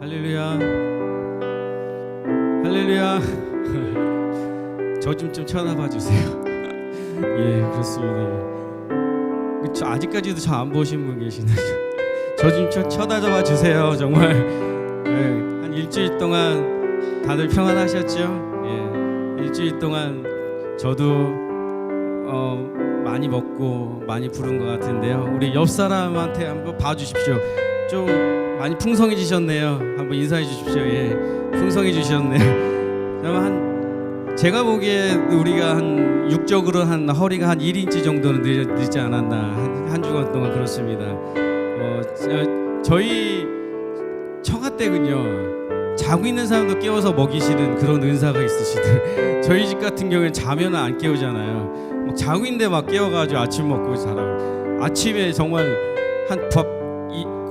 할렐루야, 할렐루야. 저 좀 쳐다봐 주세요. 예, 그렇습니다. 아직까지도 저 안 보신 분 계시나요? 저 좀 쳐다봐 주세요. 정말. 예, 한 일주일 동안 다들 평안하셨죠? 예, 일주일 동안 저도 많이 먹고 많이 부른 것 같은데요. 우리 옆 사람한테 한번 봐주십시오. 좀 많이 풍성해지셨네요. 한번 인사해 주십시오. 예, 풍성해지셨네요. 제가 보기에 우리가 한 육적으로 한 허리가 한 1인치 정도는 늘지 않았나 한 주간 동안 그렇습니다. 저희 처가댁은요, 자고 있는 사람도 깨워서 먹이시는 그런 은사가 있으시대. 저희 집 같은 경우는 자면은 안 깨우잖아요. 자고 있는데 막 깨워가지고 아침 먹고 자라고. 아침에 정말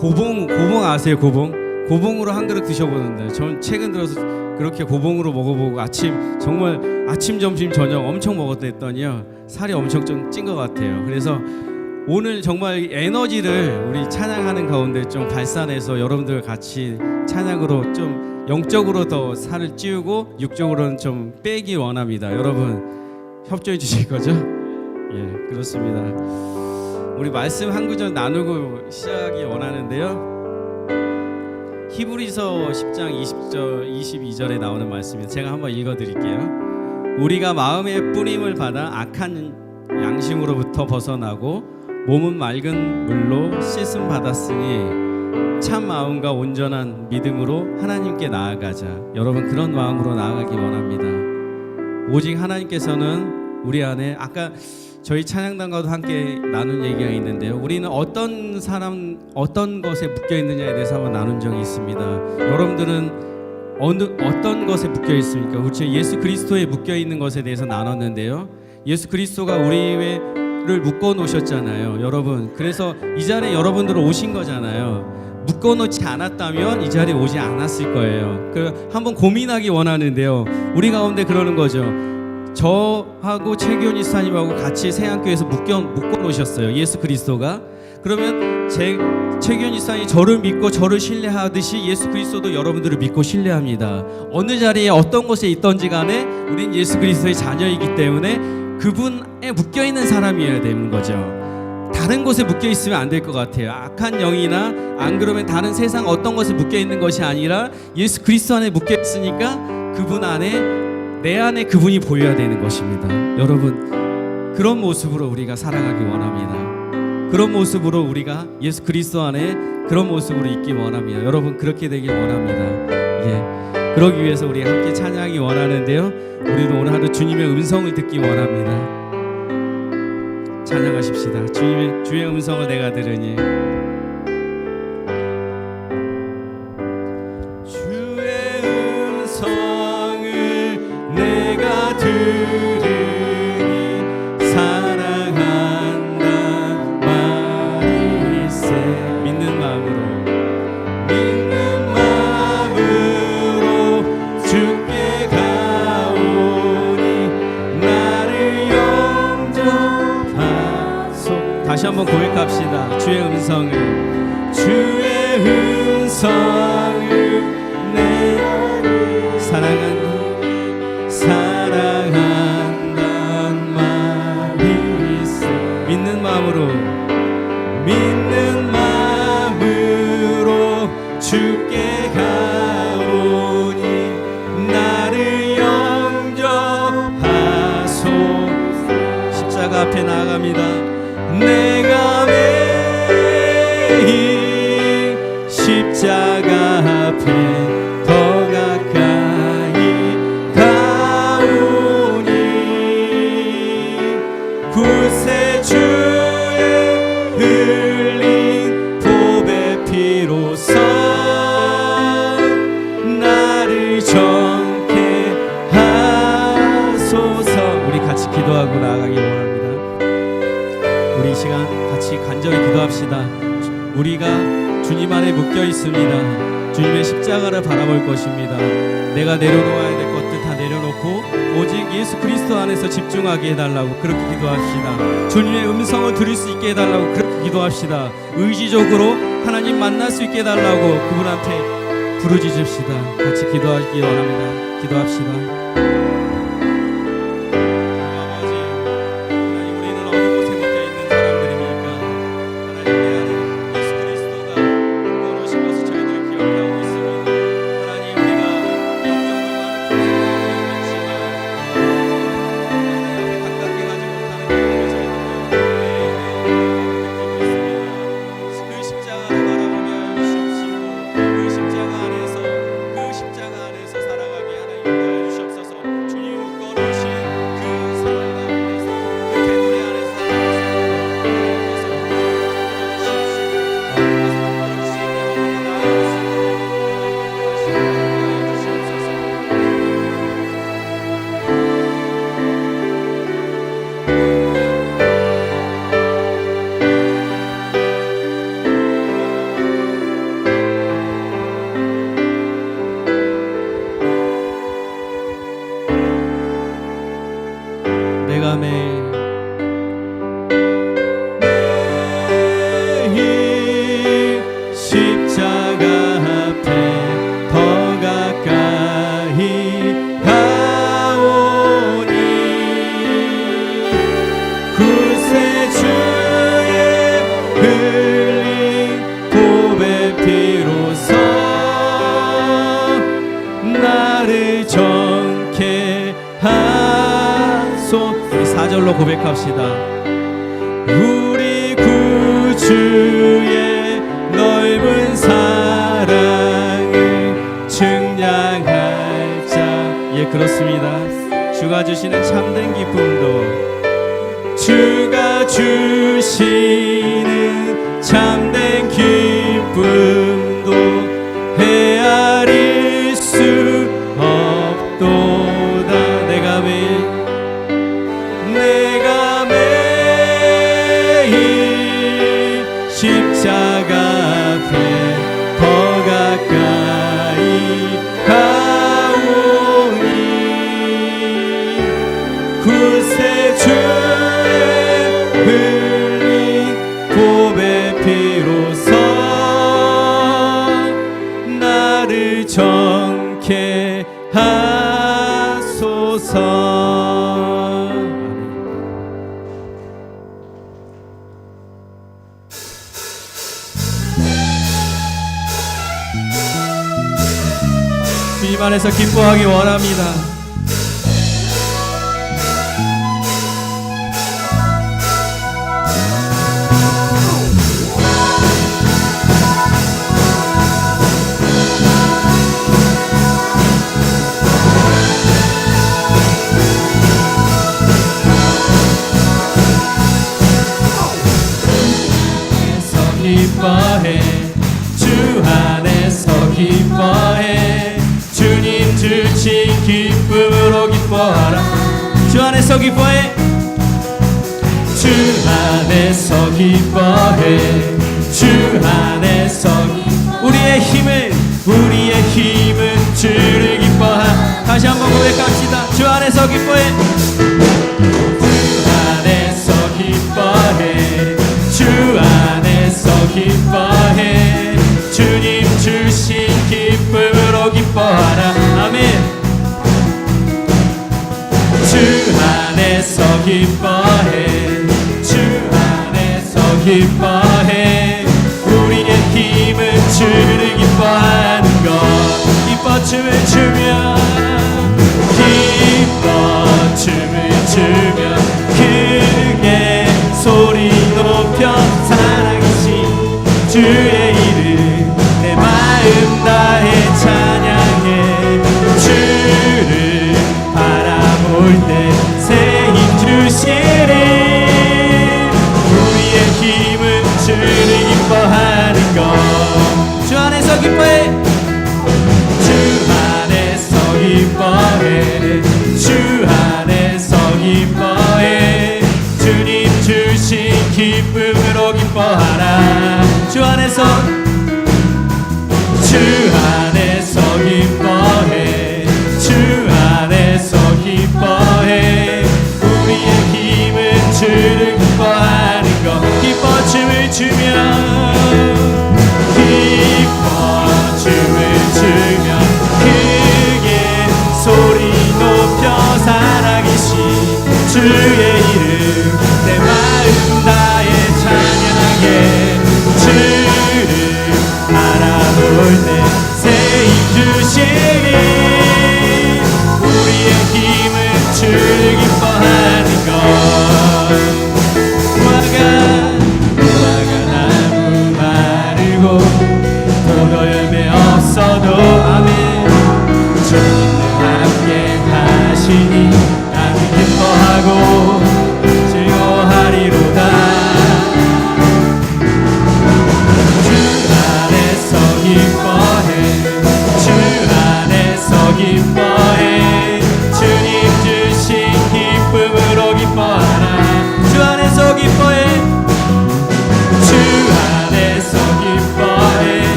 고봉 아세요? 고봉으로 한 그릇 드셔보는데, 전 최근 들어서 그렇게 고봉으로 먹어보고 정말 아침, 점심, 저녁 엄청 먹었더니요, 살이 엄청 좀 찐 것 같아요. 그래서 오늘 정말 에너지를 우리 찬양하는 가운데 좀 발산해서 여러분들 같이 찬양으로 좀 영적으로 더 살을 찌우고 육적으로는 좀 빼기 원합니다. 여러분 협조해 주실 거죠? 예, 그렇습니다. 우리 말씀 한 구절 나누고 시작하기 원하는데요. 히브리서 10장 22절에 나오는 말씀입니다. 제가 한번 읽어드릴게요. 우리가 마음의 뿌림을 받아 악한 양심으로부터 벗어나고 몸은 맑은 물로 씻음 받았으니 참 마음과 온전한 믿음으로 하나님께 나아가자. 여러분 그런 마음으로 나아가기 원합니다. 오직 하나님께서는 우리 안에, 아까 저희 찬양단과도 함께 나눈 얘기가 있는데요, 우리는 어떤 것에 묶여 있느냐에 대해서 한번 나눈 적이 있습니다. 여러분들은 어떤 것에 묶여 있습니까? 우리 예수 그리스도에 묶여 있는 것에 대해서 나눴는데요, 예수 그리스도가 우리를 묶어 놓으셨잖아요, 여러분. 그래서 이 자리에 여러분들은 오신 거잖아요. 묶어 놓지 않았다면 이 자리에 오지 않았을 거예요. 한번 고민하기 원하는데요, 우리 가운데 그러는 거죠. 저하고 최기훈 이사님하고 같이 세안교회에서 묶어 놓으셨어요, 예수 그리스도가. 그러면 최기훈 이사님이 저를 믿고 저를 신뢰하듯이 예수 그리스도도 여러분들을 믿고 신뢰합니다. 어느 자리에 어떤 곳에 있던지 간에 우린 예수 그리스도의 자녀이기 때문에 그분에 묶여 있는 사람이어야 되는 거죠. 다른 곳에 묶여 있으면 안 될 것 같아요. 악한 영이나 안 그러면 다른 세상 어떤 것에 묶여 있는 것이 아니라 예수 그리스도 안에 묶여 있으니까 그분 안에, 내 안에 그분이 보여야 되는 것입니다. 여러분 그런 모습으로 우리가 살아가기 원합니다. 그런 모습으로 우리가 예수 그리스도 안에 그런 모습으로 있기 원합니다. 여러분 그렇게 되길 원합니다. 예, 그러기 위해서 우리 함께 찬양하기 원하는데요, 우리도 오늘 하루 주님의 음성을 듣기 원합니다. 찬양하십시다. 주의 음성을 내가 들으니 다시 한번 고백합시다. 주의 음성을 내 사랑한단 말이 있어. 믿는 마음으로 주께 가오니 나를 영접하소. 십자가 앞에 나아갑니다. 내가 매일 십자가 앞에 더 가까이 가오니 구세주의 흘린 보배 피로써 나를 정케 하소서. 우리 같이 기도하고 나아가기 원합니다. 우리 이 시간 같이 간절히 기도합시다. 우리가 주님 안에 묶여 있습니다. 주님의 십자가를 바라볼 것입니다. 내가 내려놓아야 될 것들 다 내려놓고 오직 예수 그리스도 안에서 집중하게 해달라고 그렇게 기도합시다. 주님의 음성을 들을 수 있게 해달라고 그렇게 기도합시다. 의지적으로 하나님 만날 수 있게 해달라고 그분한테 부르짖읍시다. 같이 기도하기 원합니다. 기도합시다. 내가 매일 십자가 앞에 더 가까이 가오니 구세주의 흘린 보배 피로써 나를 정케 하소. 4절로 고백합시다. 우리 구주의 넓은 사랑을 증량할 자. 예, 그렇습니다. 주가 주시는 참된 기쁨도, 주가 주시는 참된 기쁨도 헤아릴 수 없도다. 내가 매일 십자가 앞에 더 가까이 가오니 구세주의 흘린 보배 피로써 나를 정케 하소서. 주님 안에서 기뻐하기 원합니다. 기뻐해, 주 안에서 기뻐해, 주님 주신 기쁨으로 기뻐하라. 주 안에서 기뻐해, 주 안에서 기뻐해, 주 안에서 우리의 힘은 주를 기뻐하. 다시 한번 고백합시다. 주 안에서 기뻐해, 주 안에서 기뻐해, 주 안에서 기뻐해, 주님 주신 기쁨으로 기뻐하라. 아멘. 주 안에서 기뻐해, 주 안에서 기뻐해, 우리의 힘은 주를 기뻐하는 것. 기뻐 춤을 추며, 기뻐 춤을 추며, 크게 소리 높여 사랑하신 주의 이름 내 마음 다해 찬양해. 주를 바라볼 때 새 힘 주시리. 우리의 힘은 주를 기뻐하는 것. 주 안에서 기뻐해, 주 안에서 기뻐해, 주 안에서 기뻐해, 주님 주신 기쁨으로 기뻐하라. 주 안에서, 주 안에서 기뻐해, 주 안에서 기뻐해, 우리의 힘은 주를 기뻐하는 것. 기뻐 춤을 추며, 기뻐 춤을 추며,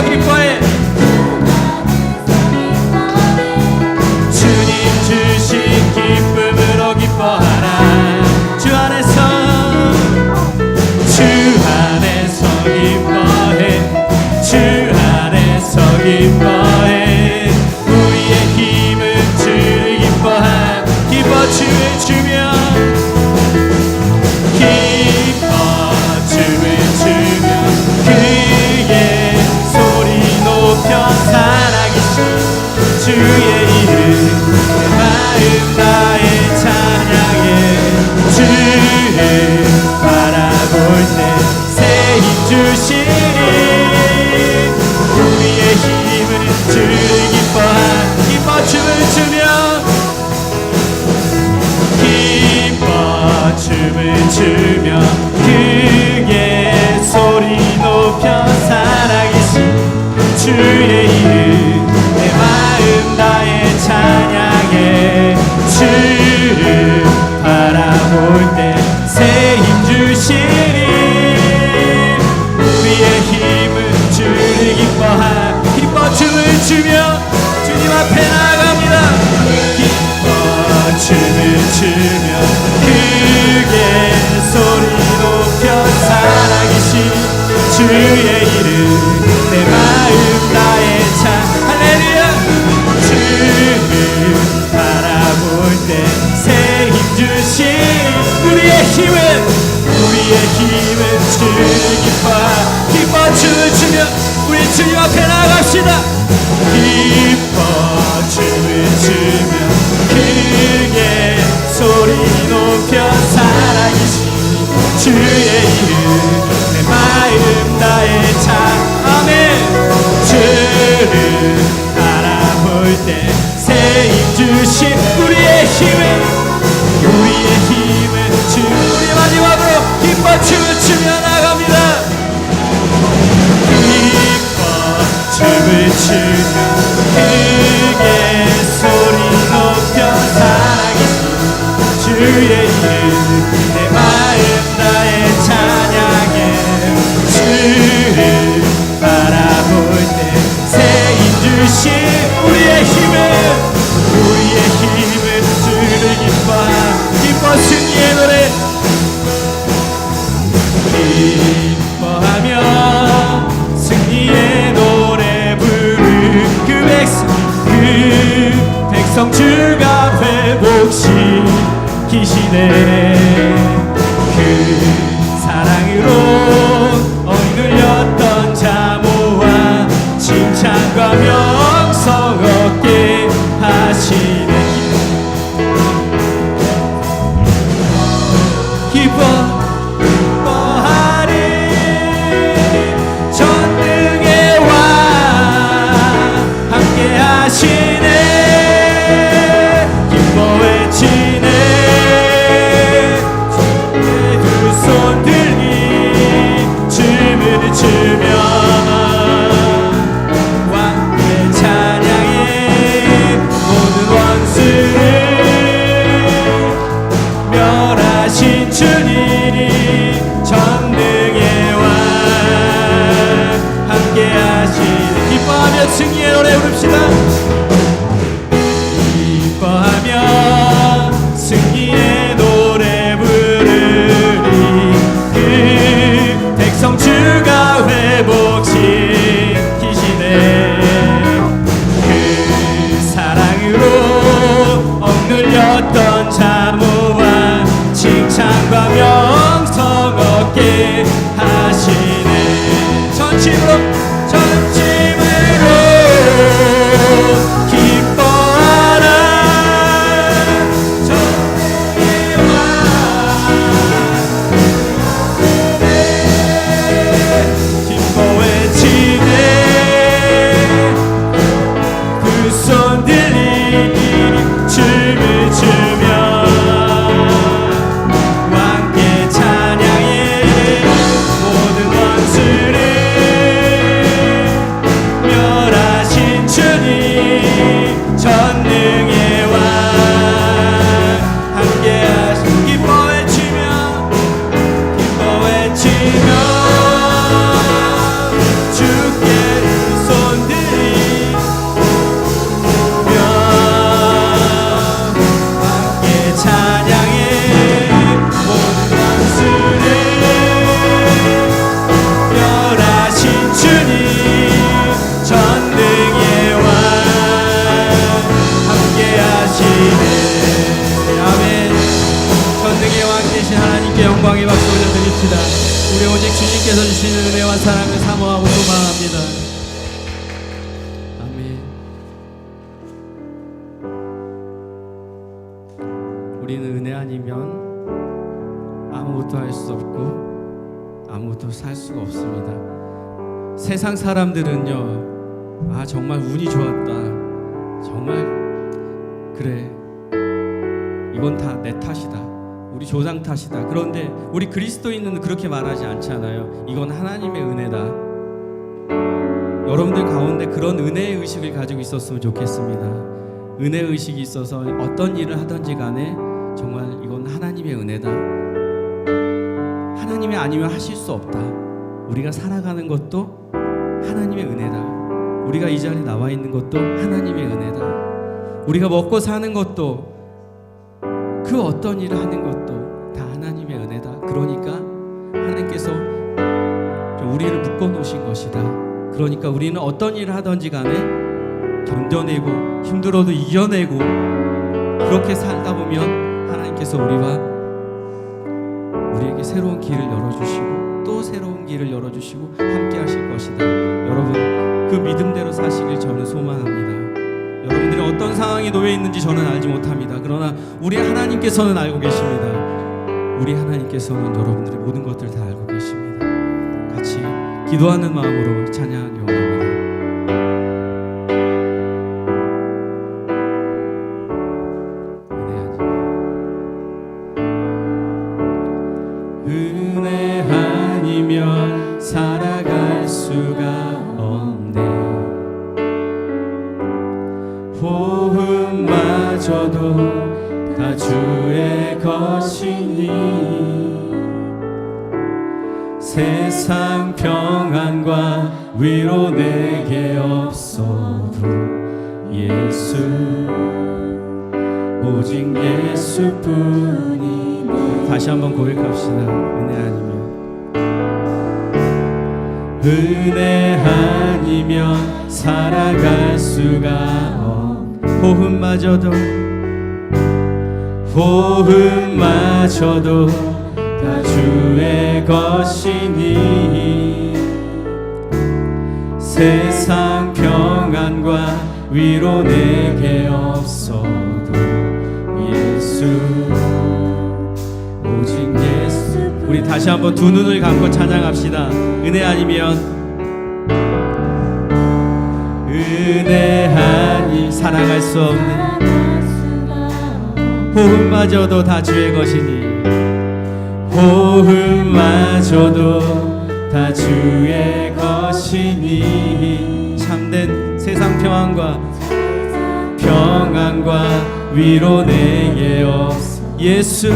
기뻐해. 주님 주신 기쁨으로 기뻐하라. 주 안에서 기뻐해. 주 안에서 기뻐해. 우리의 힘은 주를 기뻐하. 기뻐 춤을 추며 기뻐 춤을 추며 그의 소리 높여 살아계신 주의 이름 내 마음 다해 찬양해. 주를 바라볼 때 새 힘 주시니 우리의 힘은 주를 기뻐하. 기뻐 춤을 추며 기뻐 춤을 추며 크게 소리 높여 살아계신 주의 이름 내 마음 다해 찬양해. 주를 바라볼 때 새 힘 주시니 우리의 힘은 주를 기뻐하. 기뻐 춤을 추며 주님 앞에 나아갑니다. 기뻐 춤을 추며 크게 소리 높여 살아계신 주의 이름 내 마음 다해 찬. 할렐루야. 주를 바라볼 때 새 힘 주신 우리의 힘은 주를 기뻐하. 기뻐 춤을 추며 우리 주님 앞에 나아갑시다. 기뻐 춤을 추며 크게 소리 높여 살아계신 주의 이름 내 마음 다해 찬. 아멘. 주를 바라볼 때 새 힘 주신 우리의 힘은 주. 우리 마지막으로 기뻐 춤을 추며 나갑니다. 기뻐 춤을 추며 크게 소리 높여 살아계신 주의 이름 내 마음 다해 찬양해. 주를 바라볼 때 새 힘 주신 우리의 힘은 주를 기뻐하. 기뻐 승리의 노래. 기뻐하며 승리의 노래 부르 그 백성 주가 회복시키시네. 그 사랑으로 억눌렸던 자모와 칭찬과 명성 얻게 하시네. 기뻐하리 전능의 왕 함께 하시네. 기뻐 외치네. 주의 두 손 들니 춤을 추며 왕께 찬양해. 모든 원수를 멸하신 주님이 전능의 왕 함께 하시네. 기뻐하며 승리의 노래 부릅시다. 기뻐하며 승리의 노래 부르리. 그 백성 주가 회복시키시네. 그 사랑으로 억눌렸던 자모와 칭찬과 명성 얻게 하시네. 전심으로 기뻐하라. 전능의 왕 기뻐 외치네. 그 손 들리니 춤을 추며 왕께 찬양해. 모든 원수를 멸하신 주님 전능의 왕 함께 하신. 기뻐 외치며 주께 감사합니다. 아멘. 우리는 은혜 아니면 아무것도 할 수 없고 아무것도 살 수가 없습니다. 세상 사람들은요, 아 정말 운이 좋았다, 정말 그래, 이건 다 내 탓이다, 우리 조상 탓이다. 그런데 우리 그리스도인은 그렇게 말하지 않잖아요. 이건 하나님의 은혜다. 여러분들 가운데 그런 은혜의 의식을 가지고 있었으면 좋겠습니다. 은혜의 의식이 있어서 어떤 일을 하든지 간에 정말 이건 하나님의 은혜다, 하나님이 아니면 하실 수 없다, 우리가 살아가는 것도 하나님의 은혜다, 우리가 이 자리에 나와 있는 것도 하나님의 은혜다, 우리가 먹고 사는 것도 그 어떤 일을 하는 것도 다 하나님의 은혜다. 그러니까 하나님께서 우리를 묶어놓으신 것이다. 그러니까 우리는 어떤 일을 하든지 간에 견뎌내고 힘들어도 이겨내고 그렇게 살다 보면 하나님께서 우리에게 새로운 길을 열어주시고 또 새로운 길을 열어주시고 함께 하실 것이다. 여러분, 그 믿음대로 사시길 저는 소망합니다. 여러분들이 어떤 상황에 놓여 있는지 저는 알지 못합니다. 그러나 우리 하나님께서는 알고 계십니다. 우리 하나님께서는 여러분들의 모든 것들을 다 알고 계십니다. 같이 기도하는 마음으로 찬양하기 원합니다. 은혜 아니면 살아갈 수가 없네. 호흡마저도 다 주의 것이니 세상 평안과 위로 내게 없어도 예수, 오직 예수뿐이. 다시 한번 고백합시다. 은혜 아니면 살아갈 수가 없네. 호흡마저도 다 주의 것이니 세상 평안과 위로 내게 없어도 예수, 오직 예수. 우리 다시 한번 두 눈을 감고 찬양합시다. 은혜 아니면 살아갈 수 없는. 호흡마저도 다 주의 것이니 호흡마저도 다 주의 것이니 참된 세상 평안과 위로 내게 없어 예수,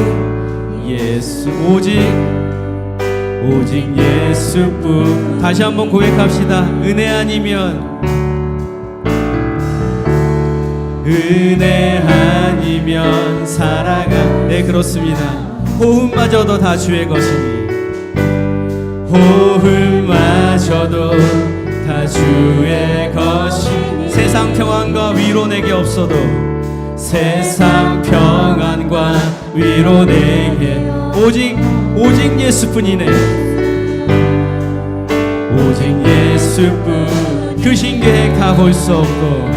오직 예수뿐. 다시 한번 고백합시다. 은혜 아니면 살아가. 네, 그렇습니다. 호흡마저도 다 주의 것이니 호흡마저도 다 주의 것이니 세상 평안과 위로 내게 없어도 세상 평안과 위로 내게 오직 예수뿐이네. 오직 예수뿐. 그 신계획 다 볼 수 없고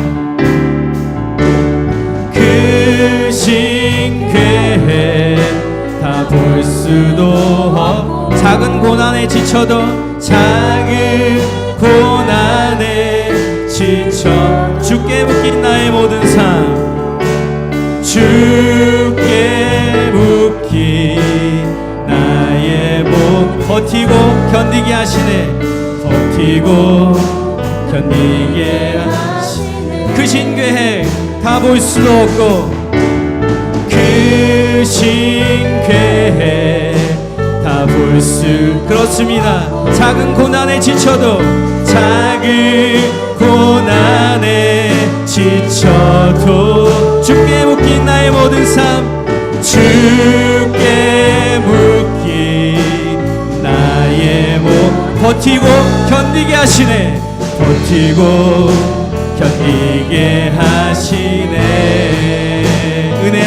그 신계획 다 볼 수도 없고 작은 고난에 지쳐도 작은 고난에 지쳐 주께 묶인 나의 모든 삶 주께 묶인 나의 몸 버티고 견디게 하시네. 버티고 견디게 하시네. 그 신계획 다 볼 수도 없고 그 신계획 다 볼 수. 그렇습니다. 작은 고난에 지쳐도 작은 고난에 지쳐도 주께 묶인 나의 모든 삶 주께 묶인 나의 몸 버티고 견디게 하시네. 버티고 견디게 하시네. 은혜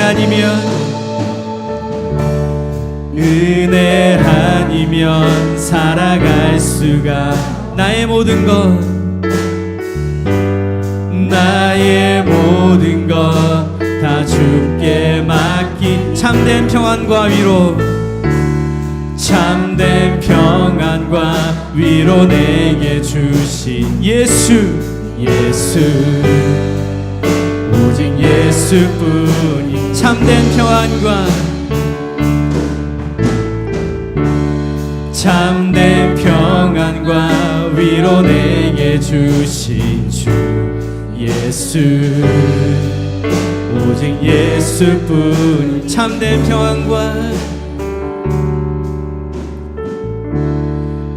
아니면 살아갈 수가 나의 모든 것 나의 모든 것 다 주께 맡긴 참된 평안과 위로 참된 평안과 위로 내게 주신 예수 오직 예수뿐이 참된 평안과 참된 평안과 위로 내게 주신 주 예수 오직 예수뿐이 참된 평안과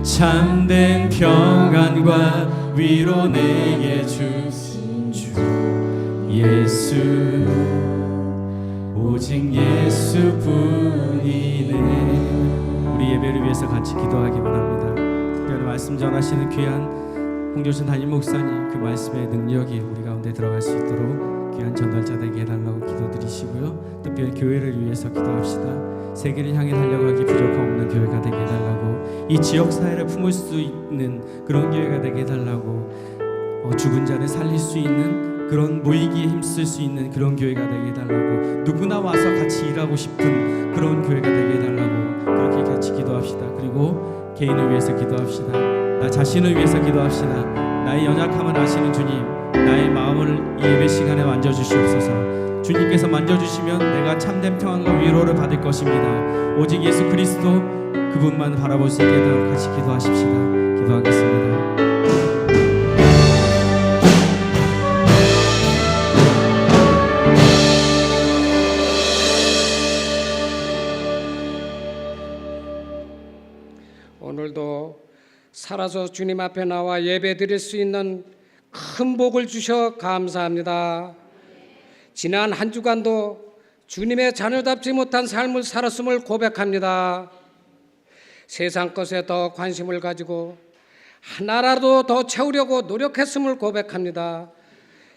참된 평안과 위로 내게 주신 주 예수 오직 예수뿐이네. 우리 예배를 위해서 같이 기도하기 바랍니다. 특별히 말씀 전하시는 귀한 홍조신 담임 목사님 그 말씀의 능력이 우리 가운데 들어갈 수 있도록 귀한 전달자 되게 해달라고 기도드리시고요. 특별히 교회를 위해서 기도합시다. 세계를 향해 달려가기 부족함 없는 교회가 되게 해달라고 이 지역 사회를 품을 수 있는 그런 교회가 되게 해달라고 죽은 자를 살릴 수 있는 그런 모이기에 힘쓸 수 있는 그런 교회가 되게 해달라고 누구나 와서 같이 일하고 싶은 그런 교회가 되게 해달라고 그렇게 같이 기도합시다. 그리고 개인을 위해서 기도합시다. 나 자신을 위해서 기도합시다. 나의 연약함을 아시는 주님 나의 마음을 이 예배 시간에 만져주시옵소서. 주님께서 만져주시면 내가 참된 평안과 위로를 받을 것입니다. 오직 예수 그리스도 그분만 바라볼 수 있게 되도록 같이 기도하십시다. 기도하겠습니다. 오늘도 살아서 주님 앞에 나와 예배 드릴 수 있는 큰 복을 주셔 감사합니다. 지난 한 주간도 주님의 자녀답지 못한 삶을 살았음을 고백합니다. 세상 것에 더 관심을 가지고 하나라도 더 채우려고 노력했음을 고백합니다.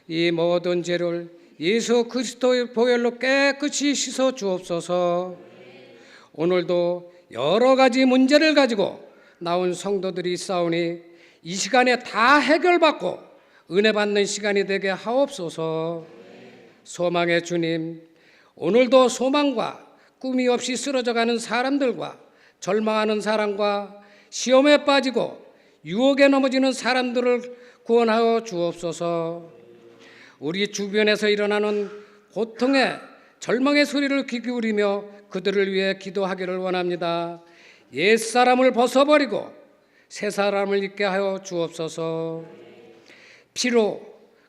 이 모든 죄를 예수 그리스도의 보혈로 깨끗이 씻어 주옵소서. 오늘도 여러 가지 문제를 가지고 나온 성도들이 있사오니 이 시간에 다 해결받고 은혜 받는 시간이 되게 하옵소서. 소망의 주님, 오늘도 소망과 꿈이 없이 쓰러져가는 사람들과 절망하는 사람과 시험에 빠지고 유혹에 넘어지는 사람들을 구원하여 주옵소서. 우리 주변에서 일어나는 고통의 절망의 소리를 귀 기울이며 그들을 위해 기도하기를 원합니다. 옛사람을 벗어버리고 새사람을 있게 하여 주옵소서. 피로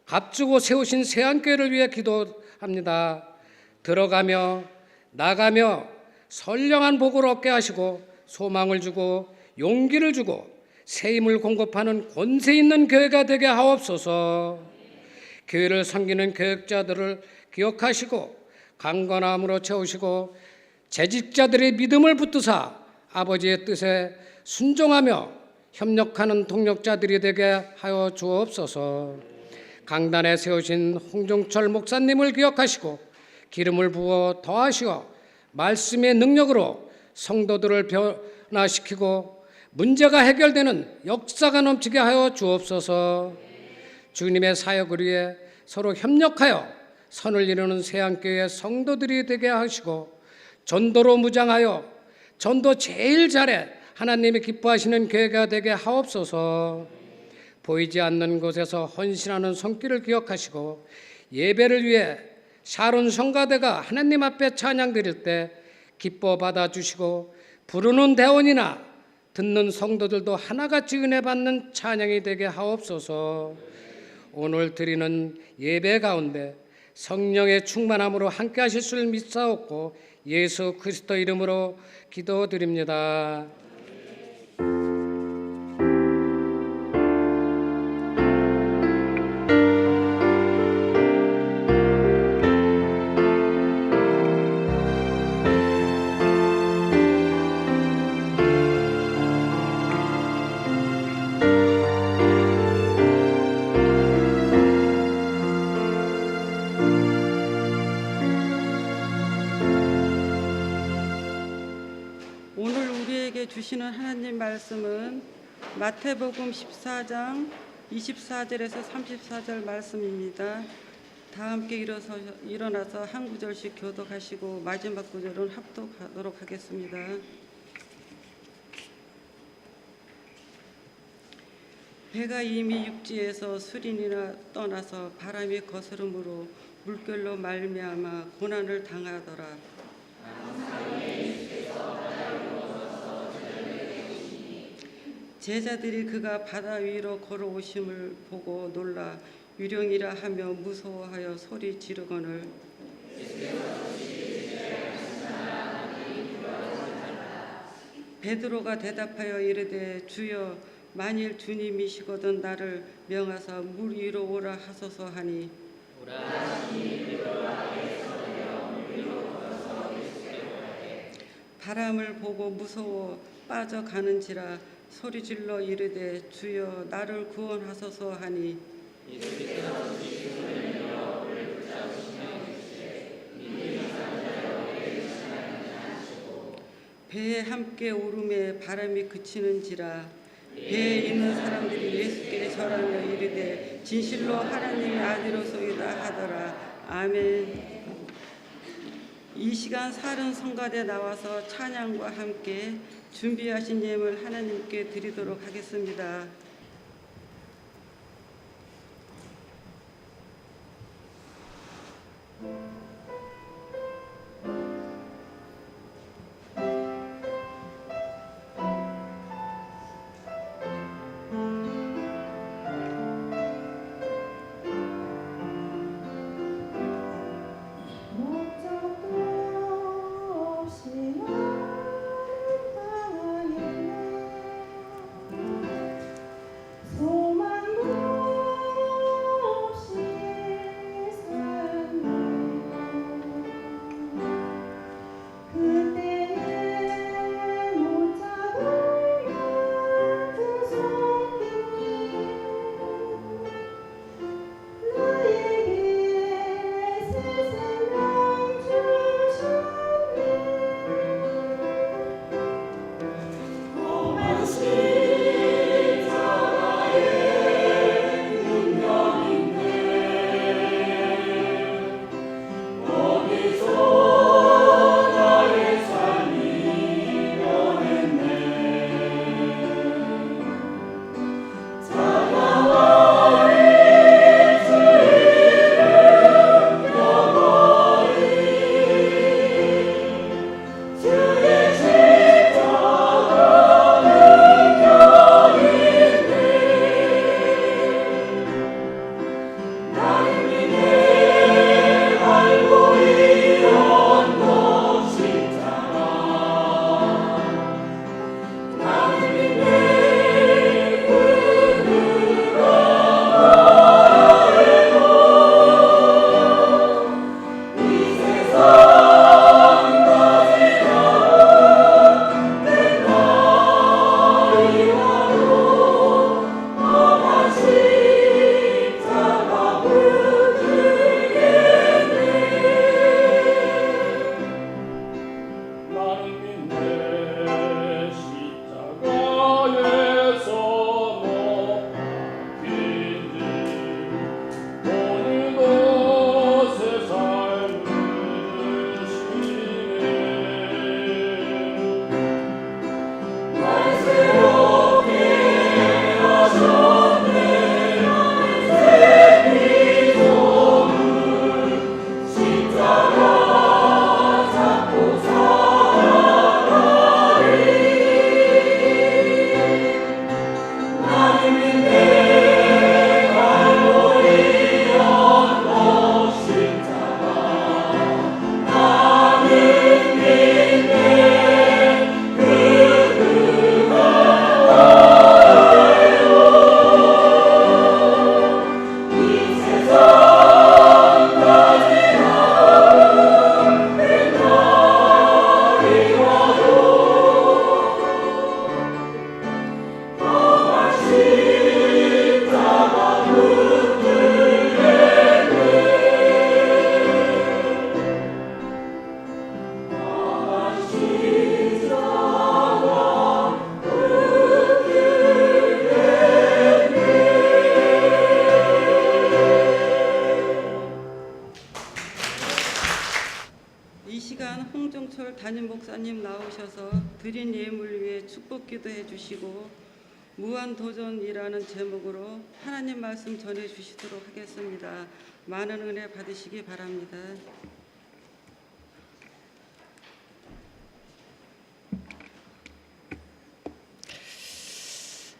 값주고 세우신 새안교회를 위해 기도합니다. 들어가며 나가며 선량한 복을 얻게 하시고 소망을 주고 용기를 주고 새 힘을 공급하는 권세 있는 교회가 되게 하옵소서. 교회를 섬기는 교역자들을 기억하시고 강건함으로 채우시고 재직자들의 믿음을 붙드사 아버지의 뜻에 순종하며 협력하는 동력자들이 되게 하여 주옵소서. 강단에 세우신 홍종철 목사님을 기억하시고 기름을 부어 더하시어 말씀의 능력으로 성도들을 변화시키고 문제가 해결되는 역사가 넘치게 하여 주옵소서. 주님의 사역을 위해 서로 협력하여 선을 이루는 새안교회 성도들이 되게 하시고 전도로 무장하여 전도 제일 잘해 하나님이 기뻐하시는 교회가 되게 하옵소서. 보이지 않는 곳에서 헌신하는 손길을 기억하시고 예배를 위해 샤론 성가대가 하나님 앞에 찬양 드릴 때 기뻐 받아주시고 부르는 대원이나 듣는 성도들도 하나같이 은혜 받는 찬양이 되게 하옵소서. 오늘 드리는 예배 가운데 성령의 충만함으로 함께 하실 줄 믿사옵고 예수 그리스도 이름으로 기도드립니다. 오늘 우리에게 주시는 하나님 말씀은 마태복음 14장 24절에서 34절 말씀입니다. 다 함께 일어나서 한 구절씩 교독하시고 마지막 구절은 합독하도록 하겠습니다. 배가 이미 육지에서 수린이나 떠나서 바람이 거스름으로 물결로 말미암아 고난을 당하더라. 제자들이 그가 바다 위로 걸어오심을 보고 놀라 유령이라 하며 무서워하여 소리 지르거늘 베드로가 대답하여 이르되 주여 만일 주님이시거든 나를 명하사 물 위로 오라 하소서 하니 바람을 보고 무서워 빠져가는지라 소리질러 이르되 주여 나를 구원하소서 하니 배에 함께 오름에 바람이 그치는지라 배에 있는 사람들이 예수께 절하며 이르되 진실로 하나님의 아들로소이다 하더라. 아멘. 이 시간 살은 성가대 나와서 찬양과 함께 준비하신 예물 하나님께 드리도록 하겠습니다. 목사님 나오셔서 드린 예물 위에 축복 기도해 주시고 무한도전이라는 제목으로 하나님 말씀 전해 주시도록 하겠습니다. 많은 은혜 받으시기 바랍니다.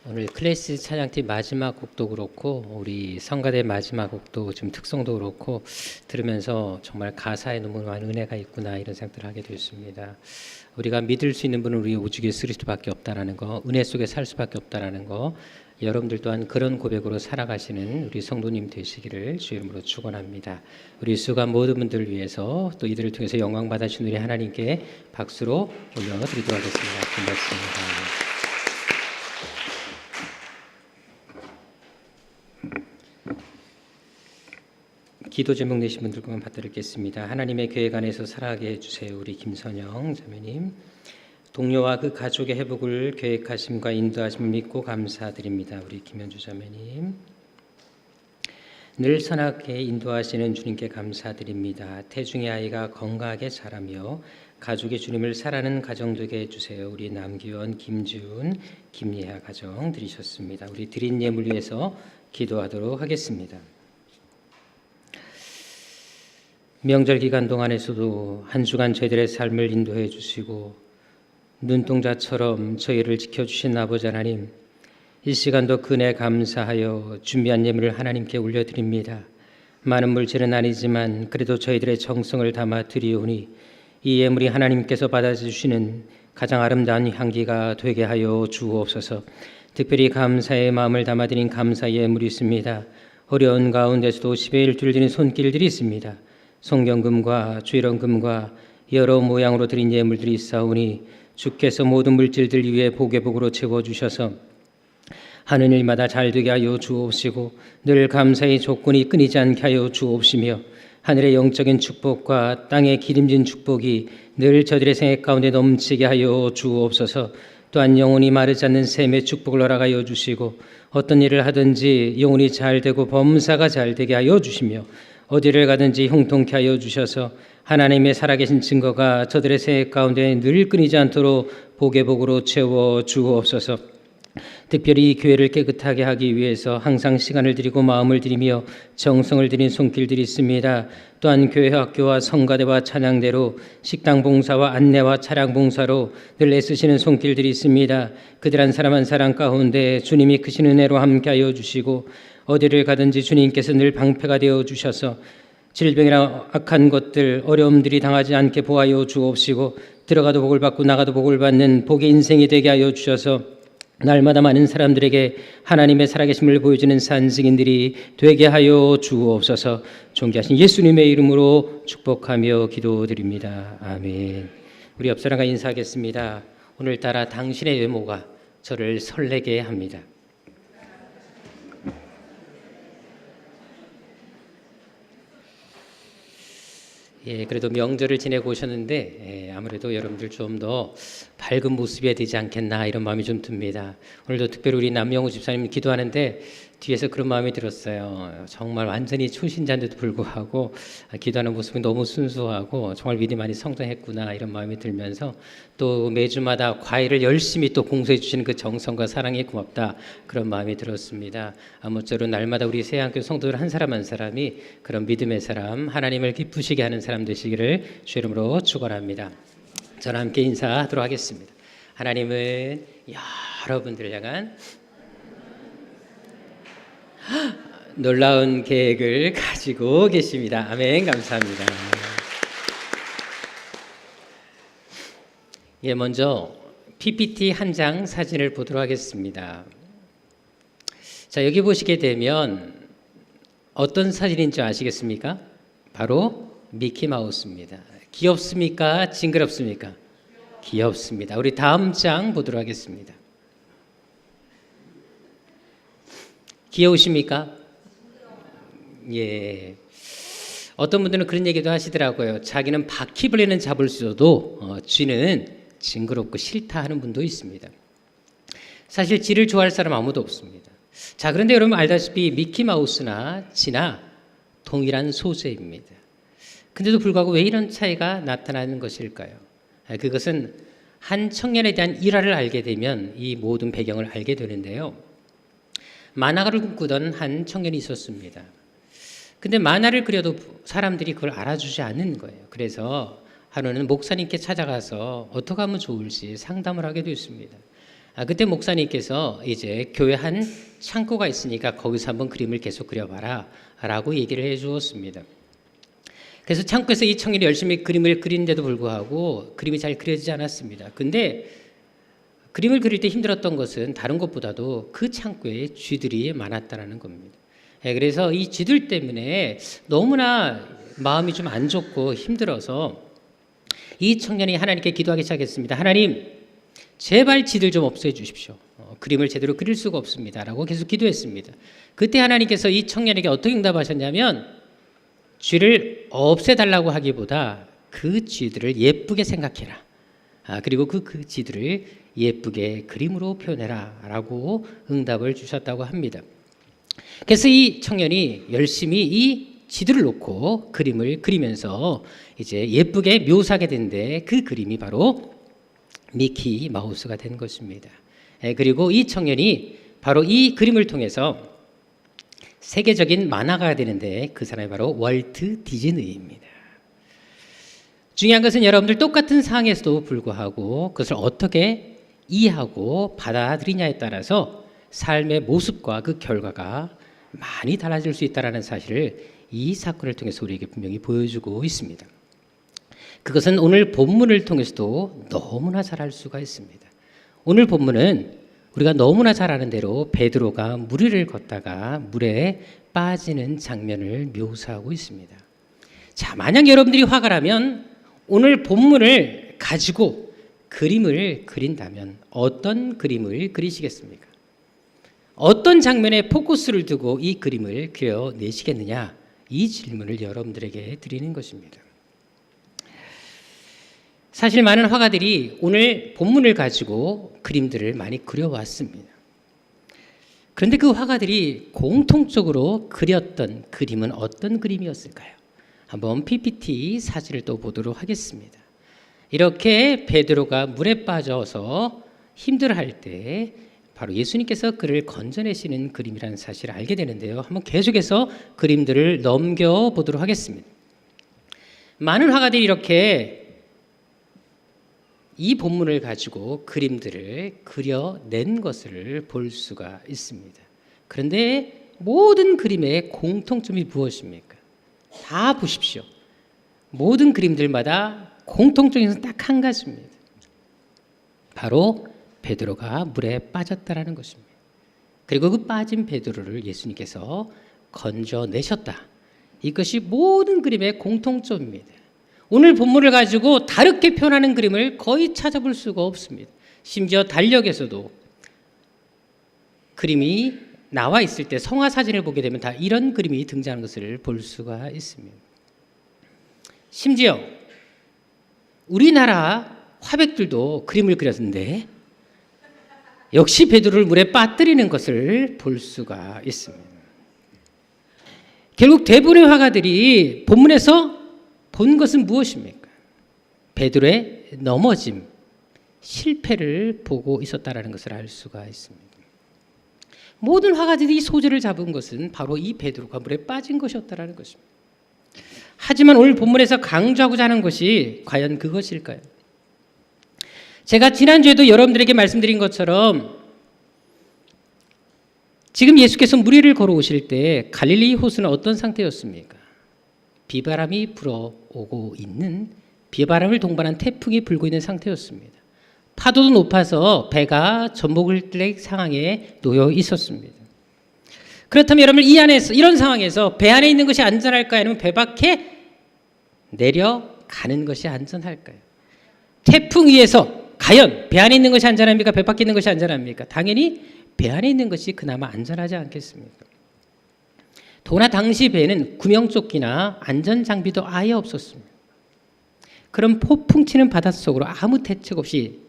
오늘 클래스 찬양팀 마지막 곡도 그렇고 우리 성가대 마지막 곡도 좀 특성도 그렇고 들으면서 정말 가사에 너무 많은 은혜가 있구나 이런 생각들을 하게 되었습니다. 우리가 믿을 수 있는 분은 우리 오직 예수 그리스도밖에 없다라는 거, 은혜 속에 살 수밖에 없다라는 거, 여러분들 또한 그런 고백으로 살아가시는 우리 성도님 되시기를 주 이름으로 축원합니다. 우리 수고한 모든 분들을 위해서 또 이들을 통해서 영광 받으신 우리 하나님께 박수로 올려드리도록 하겠습니다. 고맙습니다. 기도 제목 내신 분들만 받들겠습니다. 하나님의 계획 안에서 살아가게 해주세요. 우리 김선영 자매님, 동료와 그 가족의 회복을 계획하심과 인도하심을 믿고 감사드립니다. 우리 김현주 자매님, 늘 선하게 인도하시는 주님께 감사드립니다. 태중의 아이가 건강하게 자라며 가족의 주님을 사랑하는 가정 되게 해주세요. 우리 남기원, 김지훈, 김예하 가정 드리셨습니다. 우리 드린 예물 위해서 기도하도록 하겠습니다. 명절 기간 동안에서도 한 주간 저희들의 삶을 인도해 주시고 눈동자처럼 저희를 지켜주신 아버지 하나님, 이 시간도 그네 감사하여 준비한 예물을 하나님께 올려드립니다. 많은 물질은 아니지만 그래도 저희들의 정성을 담아 드리오니 이 예물이 하나님께서 받아주시는 가장 아름다운 향기가 되게 하여 주옵소서. 특별히 감사의 마음을 담아드린 감사 예물이 있습니다. 어려운 가운데서도 10의 1주를 드린 손길들이 있습니다. 송경금과 주일원금과 여러 모양으로 드린 예물들이 있사오니 주께서 모든 물질들 위에 복의 복으로 채워주셔서 하는 일마다 잘되게 하여 주옵시고 늘 감사의 조건이 끊이지 않게 하여 주옵시며 하늘의 영적인 축복과 땅의 기름진 축복이 늘 저들의 생애 가운데 넘치게 하여 주옵소서. 또한 영혼이 마르지 않는 샘의 축복을 허락하여 주시고 어떤 일을 하든지 영혼이 잘되고 범사가 잘되게 하여 주시며 어디를 가든지 형통케 하여 주셔서 하나님의 살아계신 증거가 저들의 생애 가운데 늘 끊이지 않도록 복의 복으로 채워 주옵소서. 특별히 이 교회를 깨끗하게 하기 위해서 항상 시간을 드리고 마음을 드리며 정성을 들인 손길들이 있습니다. 또한 교회 학교와 성가대와 찬양대로 식당 봉사와 안내와 차량 봉사로 늘 애쓰시는 손길들이 있습니다. 그들 한 사람 한 사람 가운데 주님이 크신 은혜로 함께하여 주시고 어디를 가든지 주님께서 늘 방패가 되어 주셔서 질병이나 악한 것들, 어려움들이 당하지 않게 보하여 주옵시고 들어가도 복을 받고 나가도 복을 받는 복의 인생이 되게 하여 주셔서 날마다 많은 사람들에게 하나님의 살아계심을 보여주는 산증인들이 되게 하여 주옵소서. 존귀하신 예수님의 이름으로 축복하며 기도드립니다. 아멘. 우리 옆 사람과 인사하겠습니다. 오늘따라 당신의 외모가 저를 설레게 합니다. 예, 그래도 명절을 지내고 오셨는데 아무래도 여러분들 좀 더 밝은 모습이어야 되지 않겠나 이런 마음이 좀 듭니다. 오늘도 특별히 우리 남영우 집사님 기도하는데 뒤에서 그런 마음이 들었어요. 정말 완전히 초신자인데도 불구하고 기도하는 모습이 너무 순수하고 정말 믿음이 많이 성장했구나 이런 마음이 들면서 또 매주마다 과일을 열심히 또 공수해 주시는 그 정성과 사랑이 고맙다 그런 마음이 들었습니다. 아무쪼록 날마다 우리 세양교 성도들 한 사람 한 사람이 그런 믿음의 사람, 하나님을 기쁘시게 하는 사람 되시기를 주 이름으로 축원합니다. 저와 함께 인사하도록 하겠습니다. 하나님은 여러분들을 향한 놀라운 계획을 가지고 계십니다. 아멘. 감사합니다. 예, 먼저 PPT 한 장 사진을 보도록 하겠습니다. 자, 여기 보시게 되면 어떤 사진인지 아시겠습니까? 바로 미키마우스입니다. 귀엽습니까? 징그럽습니까? 귀엽습니다. 우리 다음 장 보도록 하겠습니다. 귀여우십니까? 예. 어떤 분들은 그런 얘기도 하시더라고요. 자기는 바퀴벌레는 잡을 수 있어도 쥐는 징그럽고 싫다 하는 분도 있습니다. 사실 쥐를 좋아할 사람 아무도 없습니다. 자, 그런데 여러분 알다시피 미키마우스나 쥐나 동일한 소재입니다. 근데도 불구하고 왜 이런 차이가 나타나는 것일까요? 그것은 한 청년에 대한 일화를 알게 되면 이 모든 배경을 알게 되는데요. 만화가를 꿈꾸던 한 청년이 있었습니다. 근데 만화를 그려도 사람들이 그걸 알아주지 않는 거예요. 그래서 하루는 목사님께 찾아가서 어떻게 하면 좋을지 상담을 하게 됐습니다. 그때 목사님께서 이제 교회 한 창고가 있으니까 거기서 한번 그림을 계속 그려봐라 라고 얘기를 해 주었습니다. 그래서 창고에서 이 청년이 열심히 그림을 그리는데도 불구하고 그림이 잘 그려지지 않았습니다. 근데 그림을 그릴 때 힘들었던 것은 다른 것보다도 그 창고에 쥐들이 많았다는 겁니다. 그래서 이 쥐들 때문에 너무나 마음이 좀 안 좋고 힘들어서 이 청년이 하나님께 기도하기 시작했습니다. 하나님, 제발 쥐들 좀 없애 주십시오. 그림을 제대로 그릴 수가 없습니다. 라고 계속 기도했습니다. 그때 하나님께서 이 청년에게 어떻게 응답하셨냐면 쥐를 없애달라고 하기보다 그 쥐들을 예쁘게 생각해라. 그리고 그 쥐들을 예쁘게 그림으로 표현해라 라고 응답을 주셨다고 합니다. 그래서 이 청년이 열심히 이 쥐들을 놓고 그림을 그리면서 이제 예쁘게 묘사하게 된데 그 그림이 바로 미키 마우스가 된 것입니다. 그리고 이 청년이 바로 이 그림을 통해서 세계적인 만화가가 되는데 그 사람이 바로 월트 디즈니입니다. 중요한 것은 여러분들 똑같은 상황에서도 불구하고 그것을 어떻게 이해하고 받아들이냐에 따라서 삶의 모습과 그 결과가 많이 달라질 수 있다는 사실을 이 사건을 통해서 우리에게 분명히 보여주고 있습니다. 그것은 오늘 본문을 통해서도 너무나 잘 알 수가 있습니다. 오늘 본문은 우리가 너무나 잘 아는 대로 베드로가 물 위를 걷다가 물에 빠지는 장면을 묘사하고 있습니다. 자, 만약 여러분들이 화가 나면 오늘 본문을 가지고 그림을 그린다면 어떤 그림을 그리시겠습니까? 어떤 장면에 포커스를 두고 이 그림을 그려내시겠느냐? 이 질문을 여러분들에게 드리는 것입니다. 사실 많은 화가들이 오늘 본문을 가지고 그림들을 많이 그려왔습니다. 그런데 그 화가들이 공통적으로 그렸던 그림은 어떤 그림이었을까요? 한번 PPT 사진을 또 보도록 하겠습니다. 이렇게 베드로가 물에 빠져서 힘들어할 때 바로 예수님께서 그를 건져내시는 그림이라는 사실을 알게 되는데요. 한번 계속해서 그림들을 넘겨보도록 하겠습니다. 많은 화가들이 이렇게 이 본문을 가지고 그림들을 그려낸 것을 볼 수가 있습니다. 그런데 모든 그림의 공통점이 무엇입니까? 다 보십시오. 모든 그림들마다 공통적인 것은 딱 한 가지입니다. 바로 베드로가 물에 빠졌다라는 것입니다. 그리고 그 빠진 베드로를 예수님께서 건져내셨다. 이것이 모든 그림의 공통점입니다. 오늘 본문을 가지고 다르게 표현하는 그림을 거의 찾아볼 수가 없습니다. 심지어 달력에서도 그림이 나와 있을 때 성화 사진을 보게 되면 다 이런 그림이 등장하는 것을 볼 수가 있습니다. 심지어 우리나라 화백들도 그림을 그렸는데 역시 베드로를 물에 빠뜨리는 것을 볼 수가 있습니다. 결국 대부분의 화가들이 본문에서 본 것은 무엇입니까? 베드로의 넘어짐, 실패를 보고 있었다라는 것을 알 수가 있습니다. 모든 화가들이 소재를 잡은 것은 바로 이 베드로가 물에 빠진 것이었다라는 것입니다. 하지만 오늘 본문에서 강조하고자 하는 것이 과연 그것일까요? 제가 지난주에도 여러분들에게 말씀드린 것처럼 지금 예수께서 물 위를 걸어오실 때 갈릴리 호수는 어떤 상태였습니까? 비바람이 불어오고 있는, 비바람을 동반한 태풍이 불고 있는 상태였습니다. 파도도 높아서 배가 전복을 뗄 상황에 놓여 있었습니다. 그렇다면 여러분, 이 안에서, 이런 상황에서 배 안에 있는 것이 안전할까요? 아니면 배 밖에 내려가는 것이 안전할까요? 태풍 위에서 과연 배 안에 있는 것이 안전합니까? 배 밖에 있는 것이 안전합니까? 당연히 배 안에 있는 것이 그나마 안전하지 않겠습니까? 더구나 당시 배에는 구명조끼나 안전장비도 아예 없었습니다. 그럼 폭풍 치는 바닷속으로 아무 대책 없이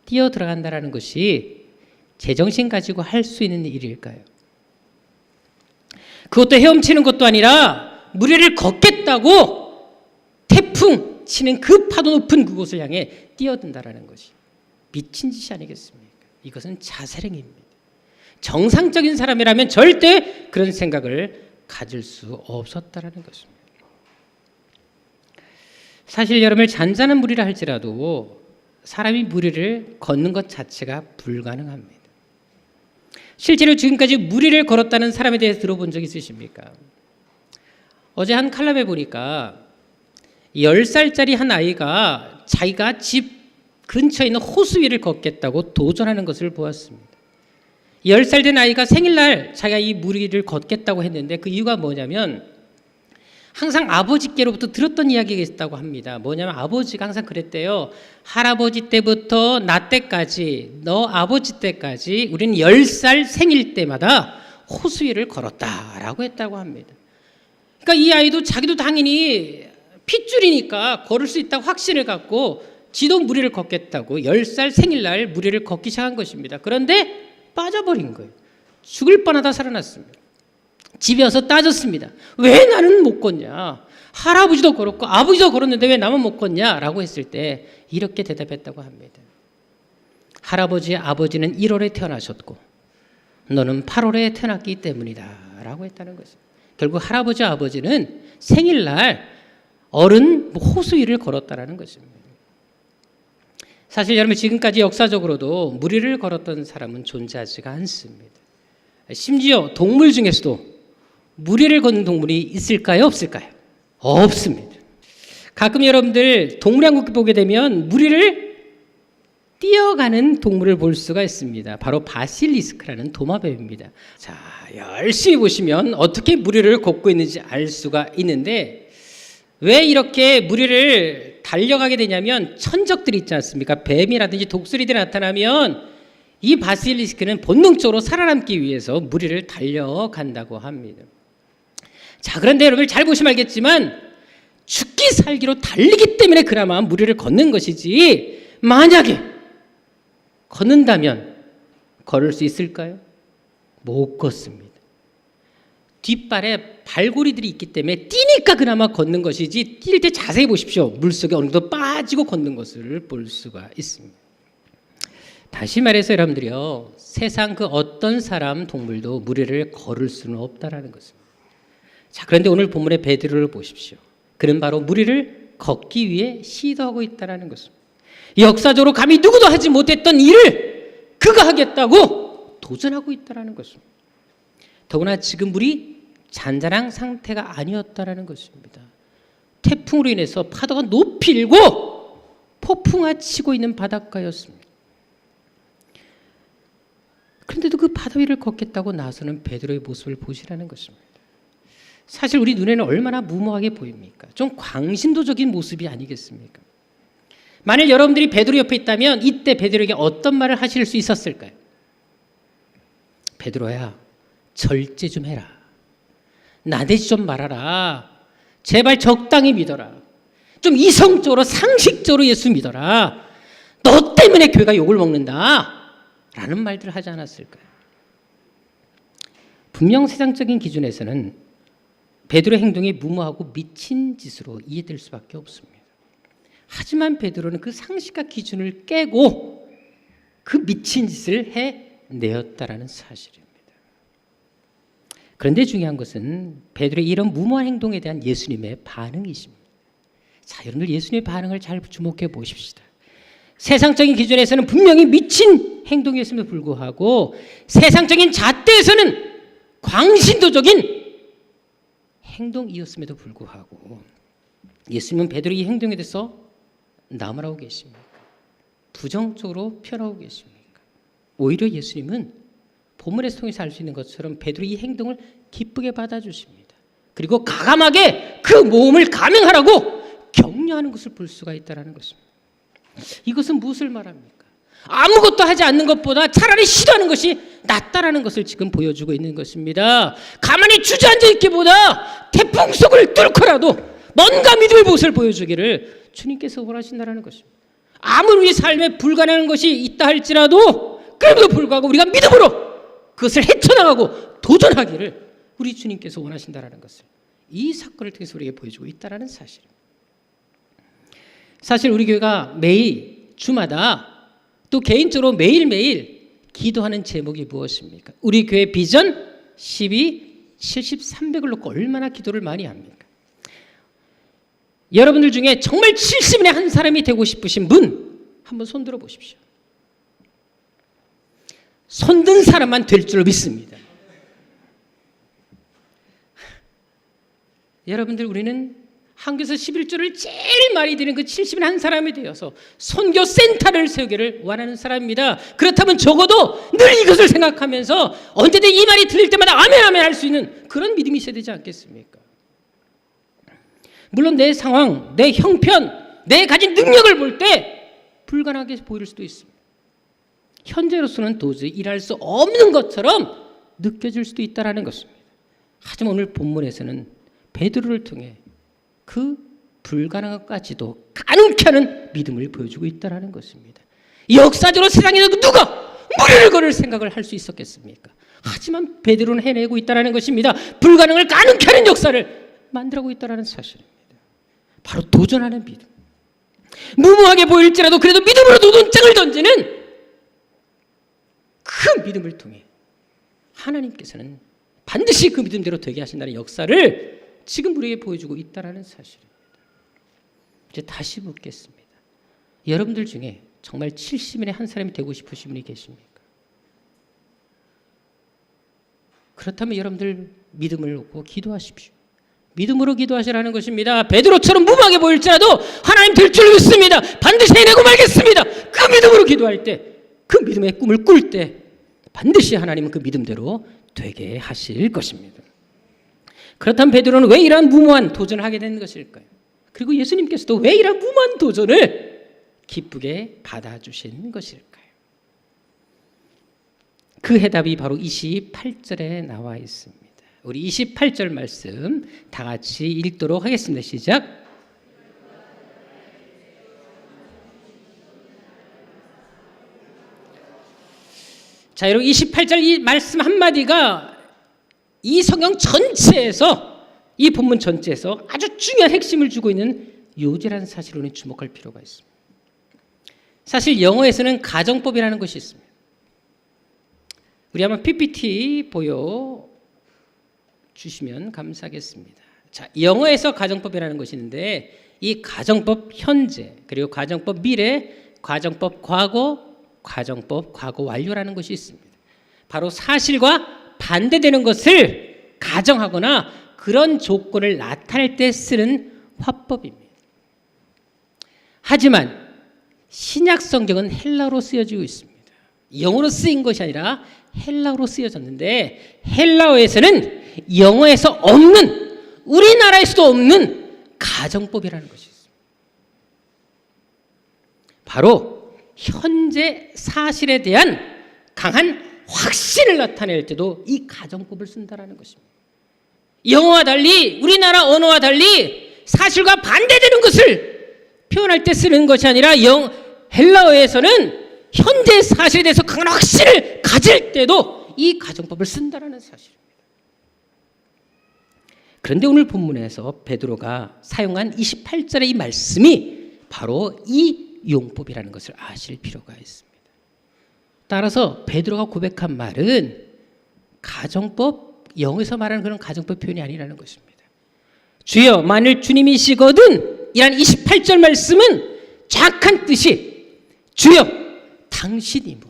뛰어 들어간다는 것이 제정신 가지고 할 수 있는 일일까요? 그것도 헤엄치는 것도 아니라 물 위를 걷겠다고 태풍 치는 그 파도 높은 그곳을 향해 뛰어든다라는 것이 미친 짓이 아니겠습니까? 이것은 자살행위입니다. 정상적인 사람이라면 절대 그런 생각을 가질 수 없었다라는 것입니다. 사실 여러분을 잔잔한 무리라 할지라도 사람이 무리를 걷는 것 자체가 불가능합니다. 실제로 지금까지 무리를 걸었다는 사람에 대해서 들어본 적 있으십니까? 어제 한 칼럼에 보니까 10살짜리 한 아이가 자기가 집 근처에 있는 호수 위를 걷겠다고 도전하는 것을 보았습니다. 10살 된 아이가 생일날 자기가 이 무리를 걷겠다고 했는데 그 이유가 뭐냐면 항상 아버지께로부터 들었던 이야기가 있다고 합니다. 뭐냐면 아버지가 항상 그랬대요. 할아버지 때부터 나 때까지, 너 아버지 때까지 우리는 10살 생일 때마다 호수 위를 걸었다라고 했다고 합니다. 그러니까 이 아이도 자기도 당연히 핏줄이니까 걸을 수 있다고 확신을 갖고 지도 무리를 걷겠다고 10살 생일날 무리를 걷기 시작한 것입니다. 그런데 빠져버린 거예요. 죽을 뻔하다 살아났습니다. 집에 와서 따졌습니다. 왜 나는 못 걷냐? 할아버지도 걸었고 아버지도 걸었는데 왜 나만 못 걷냐? 라고 했을 때 이렇게 대답했다고 합니다. 할아버지 아버지는 1월에 태어나셨고 너는 8월에 태어났기 때문이다 라고 했다는 것입니다. 결국 할아버지 아버지는 생일날 어른 호수 위를 걸었다라는 것입니다. 사실 여러분 지금까지 역사적으로도 무리를 걸었던 사람은 존재하지가 않습니다. 심지어 동물 중에서도 무리를 걷는 동물이 있을까요? 없을까요? 없습니다. 가끔 여러분들 동물연구기 보게 되면 무리를 뛰어가는 동물을 볼 수가 있습니다. 바로 바실리스크라는 도마뱀입니다. 자, 열심히 보시면 어떻게 무리를 걷고 있는지 알 수가 있는데 왜 이렇게 무리를 달려가게 되냐면 천적들이 있지 않습니까? 뱀이라든지 독수리들이 나타나면 이 바실리스크는 본능적으로 살아남기 위해서 무리를 달려간다고 합니다. 자, 그런데 여러분 잘 보시면 알겠지만 죽기 살기로 달리기 때문에 그나마 무리를 걷는 것이지 만약에 걷는다면 걸을 수 있을까요? 못 걷습니다. 뒷발에 발고리들이 있기 때문에 뛰니까 그나마 걷는 것이지 뛸 때 자세히 보십시오. 물속에 어느 정도 빠지고 걷는 것을 볼 수가 있습니다. 다시 말해서 여러분들이요, 세상 그 어떤 사람 동물도 무리를 걸을 수는 없다라는 것입니다. 자, 그런데 오늘 본문의 베드로를 보십시오. 그는 바로 무리를 걷기 위해 시도하고 있다라는 것입니다. 역사적으로 감히 누구도 하지 못했던 일을 그가 하겠다고 도전하고 있다라는 것입니다. 더구나 지금 물이 잔잔한 상태가 아니었다라는 것입니다. 태풍으로 인해서 파도가 높이 일고 폭풍아 치고 있는 바닷가였습니다. 그런데도 그 바다 위를 걷겠다고 나서는 베드로의 모습을 보시라는 것입니다. 사실 우리 눈에는 얼마나 무모하게 보입니까? 좀 광신도적인 모습이 아니겠습니까? 만일 여러분들이 베드로 옆에 있다면 이때 베드로에게 어떤 말을 하실 수 있었을까요? 베드로야, 절제 좀 해라. 나대지 좀 말아라. 제발 적당히 믿어라. 좀 이성적으로 상식적으로 예수 믿어라. 너 때문에 교회가 욕을 먹는다. 라는 말들을 하지 않았을까요? 분명 세상적인 기준에서는 베드로의 행동이 무모하고 미친 짓으로 이해될 수밖에 없습니다. 하지만 베드로는 그 상식과 기준을 깨고 그 미친 짓을 해내었다라는 사실입니다. 그런데 중요한 것은 베드로의 이런 무모한 행동에 대한 예수님의 반응이십니다. 자, 여러분들 예수님의 반응을 잘 주목해 보십시다. 세상적인 기준에서는 분명히 미친 행동이었음에도 불구하고 세상적인 잣대에서는 광신도적인 행동이었음에도 불구하고 예수님은 베드로의 이 행동에 대해서 나무라고 계십니까? 부정적으로 표현하고 계십니까? 오히려 예수님은 본문에서 통해서 알 수 있는 것처럼 베드로의 이 행동을 기쁘게 받아주십니다. 그리고 가감하게 그 모험을 감행하라고 격려하는 것을 볼 수가 있다는 것입니다. 이것은 무엇을 말합니까? 아무것도 하지 않는 것보다 차라리 시도하는 것이 낫다라는 것을 지금 보여주고 있는 것입니다. 가만히 주저앉아 있기보다 태풍 속을 뚫고라도 뭔가 믿음의 모습을 보여주기를 주님께서 원하신다는 것입니다. 아무리 우리 삶에 불가능한 것이 있다 할지라도 그럼에도 불구하고 우리가 믿음으로 그것을 헤쳐나가고 도전하기를 우리 주님께서 원하신다는 것을 이 사건을 통해서 우리에게 보여주고 있다는 사실입니다. 사실 우리 교회가 매일 주마다 또 개인적으로 매일매일 기도하는 제목이 무엇입니까? 우리 교회 비전 12, 70, 300을 놓고 얼마나 기도를 많이 합니까? 여러분들 중에 정말 70인의 한 사람이 되고 싶으신 분 한번 손 들어 보십시오. 손든 사람만 될 줄 믿습니다. 여러분들, 우리는 한국에서 11조를 제일 많이 드리는 그 70인 한 사람이 되어서 선교 센터를 세우기를 원하는 사람입니다. 그렇다면 적어도 늘 이것을 생각하면서 언제든 이 말이 들릴 때마다 아멘 아멘 할 수 있는 그런 믿음이 있어야 되지 않겠습니까? 물론 내 상황, 내 형편, 내 가진 능력을 볼 때 불가능하게 보일 수도 있습니다. 현재로서는 도저히 일할 수 없는 것처럼 느껴질 수도 있다는 것입니다. 하지만 오늘 본문에서는 베드로를 통해 그 불가능한 것까지도 가능케 하는 믿음을 보여주고 있다는 것입니다. 역사적으로 세상에 누가 무리를 걸을 생각을 할 수 있었겠습니까? 하지만 베드로는 해내고 있다는 것입니다. 불가능을 가능케 하는 역사를 만들어가고 있다는 사실입니다. 바로 도전하는 믿음. 무모하게 보일지라도 그래도 믿음으로 도전장을 던지는 그 믿음을 통해 하나님께서는 반드시 그 믿음대로 되게 하신다는 역사를 지금 우리에게 보여주고 있다는 사실입니다. 이제 다시 묻겠습니다. 여러분들 중에 정말 70인의 한 사람이 되고 싶으신 분이 계십니까? 그렇다면 여러분들 믿음을 놓고 기도하십시오. 믿음으로 기도하시라는 것입니다. 베드로처럼 무모하게 보일지라도 하나님 될 줄 믿습니다. 반드시 해내고 말겠습니다. 그 믿음으로 기도할 때, 그 믿음의 꿈을 꿀 때 반드시 하나님은 그 믿음대로 되게 하실 것입니다. 그렇다면 베드로는 왜 이러한 무모한 도전을 하게 된 것일까요? 그리고 예수님께서도 왜 이러한 무모한 도전을 기쁘게 받아주신 것일까요? 그 해답이 바로 28절에 나와 있습니다. 우리 28절 말씀 다 같이 읽도록 하겠습니다. 시작. 자, 여러분 28절 이 말씀 한마디가 이 성경 전체에서, 이 본문 전체에서 아주 중요한 핵심을 주고 있는 요지라는 사실을 주목할 필요가 있습니다. 사실 영어에서는 가정법이라는 것이 있습니다. 우리 한번 PPT 보여주시면 감사하겠습니다. 자, 영어에서 가정법이라는 것이 있는데 이 가정법 현재, 그리고 가정법 미래, 가정법 과거, 가정법 과거 완료라는 것이 있습니다. 바로 사실과 반대되는 것을 가정하거나 그런 조건을 나타낼 때 쓰는 화법입니다. 하지만 신약 성경은 헬라어로 쓰여지고 있습니다. 영어로 쓰인 것이 아니라 헬라어로 쓰여졌는데 헬라어에서는 영어에서 없는, 우리나라에서도 없는 가정법이라는 것이 있습니다. 바로 현재 사실에 대한 강한 확신을 나타낼 때도 이 가정법을 쓴다는 것입니다. 영어와 달리, 우리나라 언어와 달리 사실과 반대되는 것을 표현할 때 쓰는 것이 아니라 헬라어에서는 현재 사실에 대해서 강한 확신을 가질 때도 이 가정법을 쓴다는 사실입니다. 그런데 오늘 본문에서 베드로가 사용한 28절의 이 말씀이 바로 이 용법이라는 것을 아실 필요가 있습니다. 따라서 베드로가 고백한 말은 가정법, 영어에서 말하는 그런 가정법 표현이 아니라는 것입니다. 주여 만일 주님이시거든, 이란 28절 말씀은 정확한 뜻이 주여 당신이므로,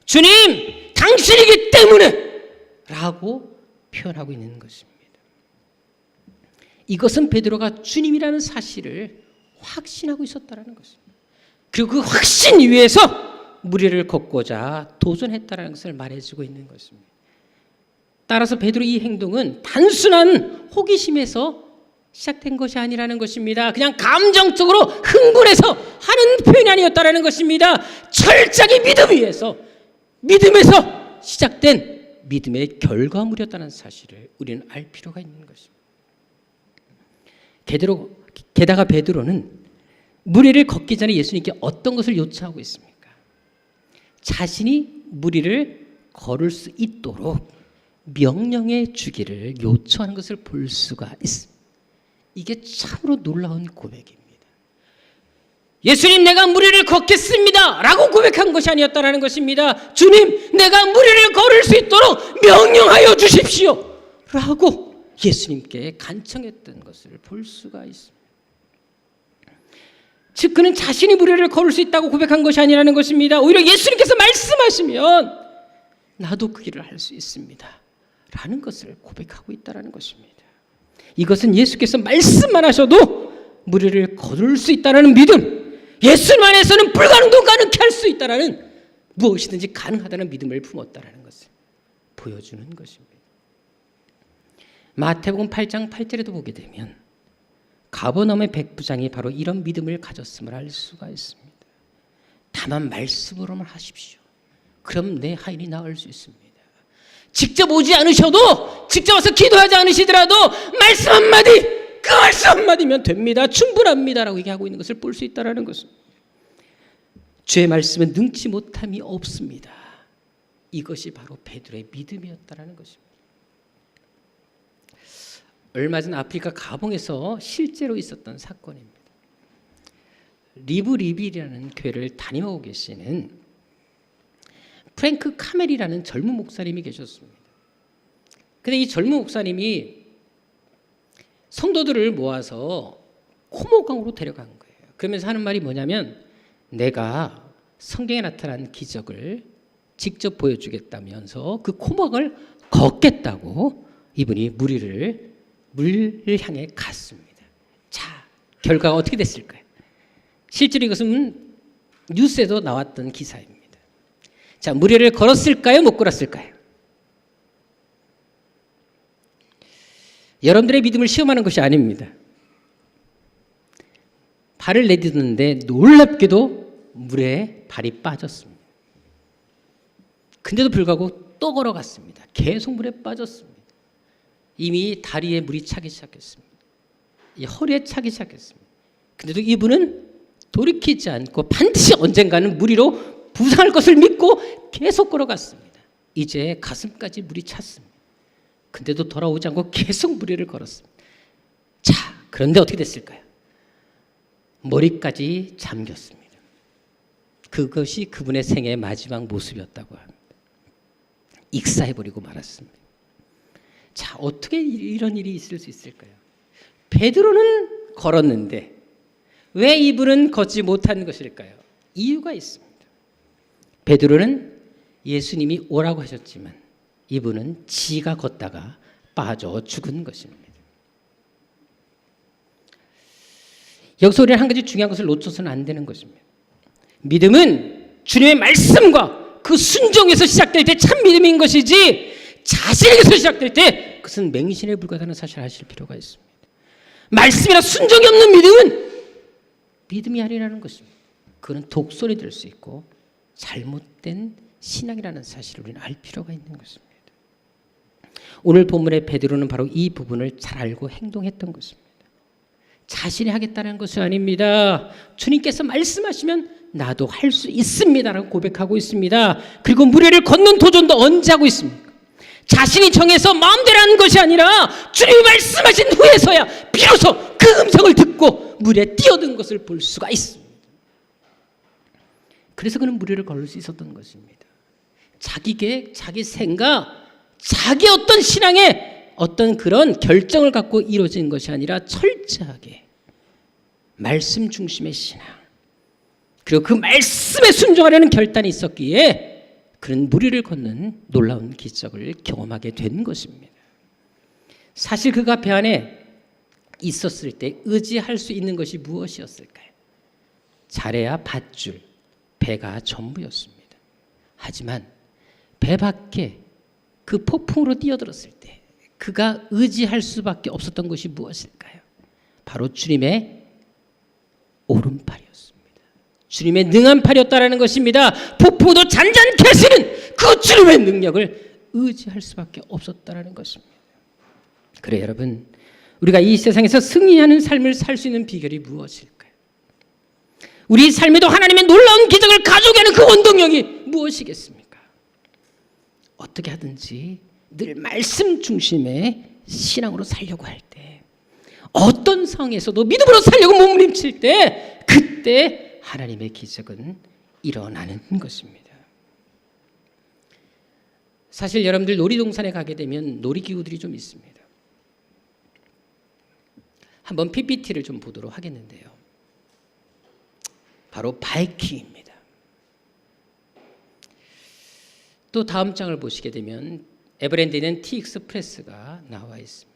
주님 당신이기 때문에 라고 표현하고 있는 것입니다. 이것은 베드로가 주님이라는 사실을 확신하고 있었다는 것입니다. 그리고 그 확신 위에서 무리를 걷고자 도전했다는 것을 말해주고 있는 것입니다. 따라서 베드로의 이 행동은 단순한 호기심에서 시작된 것이 아니라는 것입니다. 그냥 감정적으로 흥분해서 하는 표현이 아니었다는 것입니다. 철저하게 믿음 위에서, 믿음에서 시작된 믿음의 결과물이었다는 사실을 우리는 알 필요가 있는 것입니다. 게다가 베드로는 무리를 걷기 전에 예수님께 어떤 것을 요청하고 있습니까? 자신이 무리를 걸을 수 있도록 명령해 주기를 요청하는 것을 볼 수가 있습니다. 이게 참으로 놀라운 고백입니다. 예수님, 내가 무리를 걷겠습니다 라고 고백한 것이 아니었다는 것입니다. 주님, 내가 무리를 걸을 수 있도록 명령하여 주십시오 라고 예수님께 간청했던 것을 볼 수가 있습니다. 즉 그는 자신이 무리를 걸을 수 있다고 고백한 것이 아니라는 것입니다. 오히려 예수님께서 말씀하시면 나도 그 일을 할 수 있습니다 라는 것을 고백하고 있다는 것입니다. 이것은 예수께서 말씀만 하셔도 무리를 걸을 수 있다는 믿음, 예수님 안에서는 불가능도 가능케 할 수 있다는, 무엇이든지 가능하다는 믿음을 품었다는 것을 보여주는 것입니다. 마태복음 8장 8절에도 보게 되면 가버나움의 백부장이 바로 이런 믿음을 가졌음을 알 수가 있습니다. 다만 말씀으로만 하십시오. 그럼 내 하인이 나을 수 있습니다. 직접 오지 않으셔도, 직접 와서 기도하지 않으시더라도 말씀 한마디, 그 말씀 한마디면 됩니다. 충분합니다라고 얘기하고 있는 것을 볼 수 있다는 것입니다. 주의 말씀은 능치 못함이 없습니다. 이것이 바로 베드로의 믿음이었다는 것입니다. 얼마 전 아프리카 가봉에서 실제로 있었던 사건입니다. 리브리비라는 교회를 다녀오고 계시는 프랭크 카멜이라는 젊은 목사님이 계셨습니다. 근데 이 젊은 목사님이 성도들을 모아서 코모강으로 데려간 거예요. 그러면서 하는 말이 뭐냐면, 내가 성경에 나타난 기적을 직접 보여주겠다면서 그 코모강을 걷겠다고 이분이 물을 향해 갔습니다. 자, 결과가 어떻게 됐을까요? 실제로 이것은 뉴스에도 나왔던 기사입니다. 자, 무리를 걸었을까요? 못 걸었을까요? 여러분들의 믿음을 시험하는 것이 아닙니다. 발을 내딛는데 놀랍게도 물에 발이 빠졌습니다. 근데도 불구하고 또 걸어갔습니다. 계속 물에 빠졌습니다. 이미 다리에 물이 차기 시작했습니다. 이 허리에 차기 시작했습니다. 근데도 이분은 돌이키지 않고 반드시 언젠가는 무리로 부상할 것을 믿고 계속 걸어갔습니다. 이제 가슴까지 물이 찼습니다. 근데도 돌아오지 않고 계속 무리를 걸었습니다. 자, 그런데 어떻게 됐을까요? 머리까지 잠겼습니다. 그것이 그분의 생애의 마지막 모습이었다고 합니다. 익사해버리고 말았습니다. 자, 어떻게 이런 일이 있을 수 있을까요? 베드로는 걸었는데 왜 이분은 걷지 못한 것일까요? 이유가 있습니다. 베드로는 예수님이 오라고 하셨지만 이분은 지가 걷다가 빠져 죽은 것입니다. 여기서 우리는 한 가지 중요한 것을 놓쳐서는 안 되는 것입니다. 믿음은 주님의 말씀과 그 순종에서 시작될 때 참 믿음인 것이지, 자신에게서 시작될 때 그것은 맹신에 불과하다는 사실을 아실 필요가 있습니다. 말씀이나 순종이 없는 믿음은 믿음이 아니라는 것입니다. 그건 독설이 될 수 있고 잘못된 신앙이라는 사실을 우리는 알 필요가 있는 것입니다. 오늘 본문의 베드로는 바로 이 부분을 잘 알고 행동했던 것입니다. 자신이 하겠다는 것이 아닙니다. 주님께서 말씀하시면 나도 할 수 있습니다라고 고백하고 있습니다. 그리고 무리를 걷는 도전도 언제 하고 있습니까? 자신이 정해서 마음대로 하는 것이 아니라 주님이 말씀하신 후에서야 비로소 그 음성을 듣고 물에 뛰어든 것을 볼 수가 있습니다. 그래서 그는 무리를 걸을 수 있었던 것입니다. 자기 계획, 자기 생각, 자기 어떤 신앙의 어떤 그런 결정을 갖고 이루어진 것이 아니라 철저하게 말씀 중심의 신앙, 그리고 그 말씀에 순종하려는 결단이 있었기에 그는 무리를 걷는 놀라운 기적을 경험하게 된 것입니다. 사실 그가 배 안에 있었을 때 의지할 수 있는 것이 무엇이었을까요? 잘해야 밧줄, 배가 전부였습니다. 하지만 배 밖에 그 폭풍으로 뛰어들었을 때 그가 의지할 수밖에 없었던 것이 무엇일까요? 바로 주님의 오른팔이었습니다. 주님의 능한 팔이었다라는 것입니다. 폭풍도 잔잔케 하시는 그 주님의 능력을 의지할 수밖에 없었다라는 것입니다. 그래 여러분, 우리가 이 세상에서 승리하는 삶을 살 수 있는 비결이 무엇일까요? 우리 삶에도 하나님의 놀라운 기적을 가져오게 하는 그 원동력이 무엇이겠습니까? 어떻게 하든지 늘 말씀 중심의 신앙으로 살려고 할 때, 어떤 상황에서도 믿음으로 살려고 몸부림칠 때, 그때 하나님의 기적은 일어나는 것입니다. 사실 여러분들 놀이동산에 가게 되면 놀이기구들이 좀 있습니다. 한번 PPT를 좀 보도록 하겠는데요. 바로 바이킹입니다. 또 다음 장을 보시게 되면 에버랜드에는 T-익스프레스가 나와 있습니다.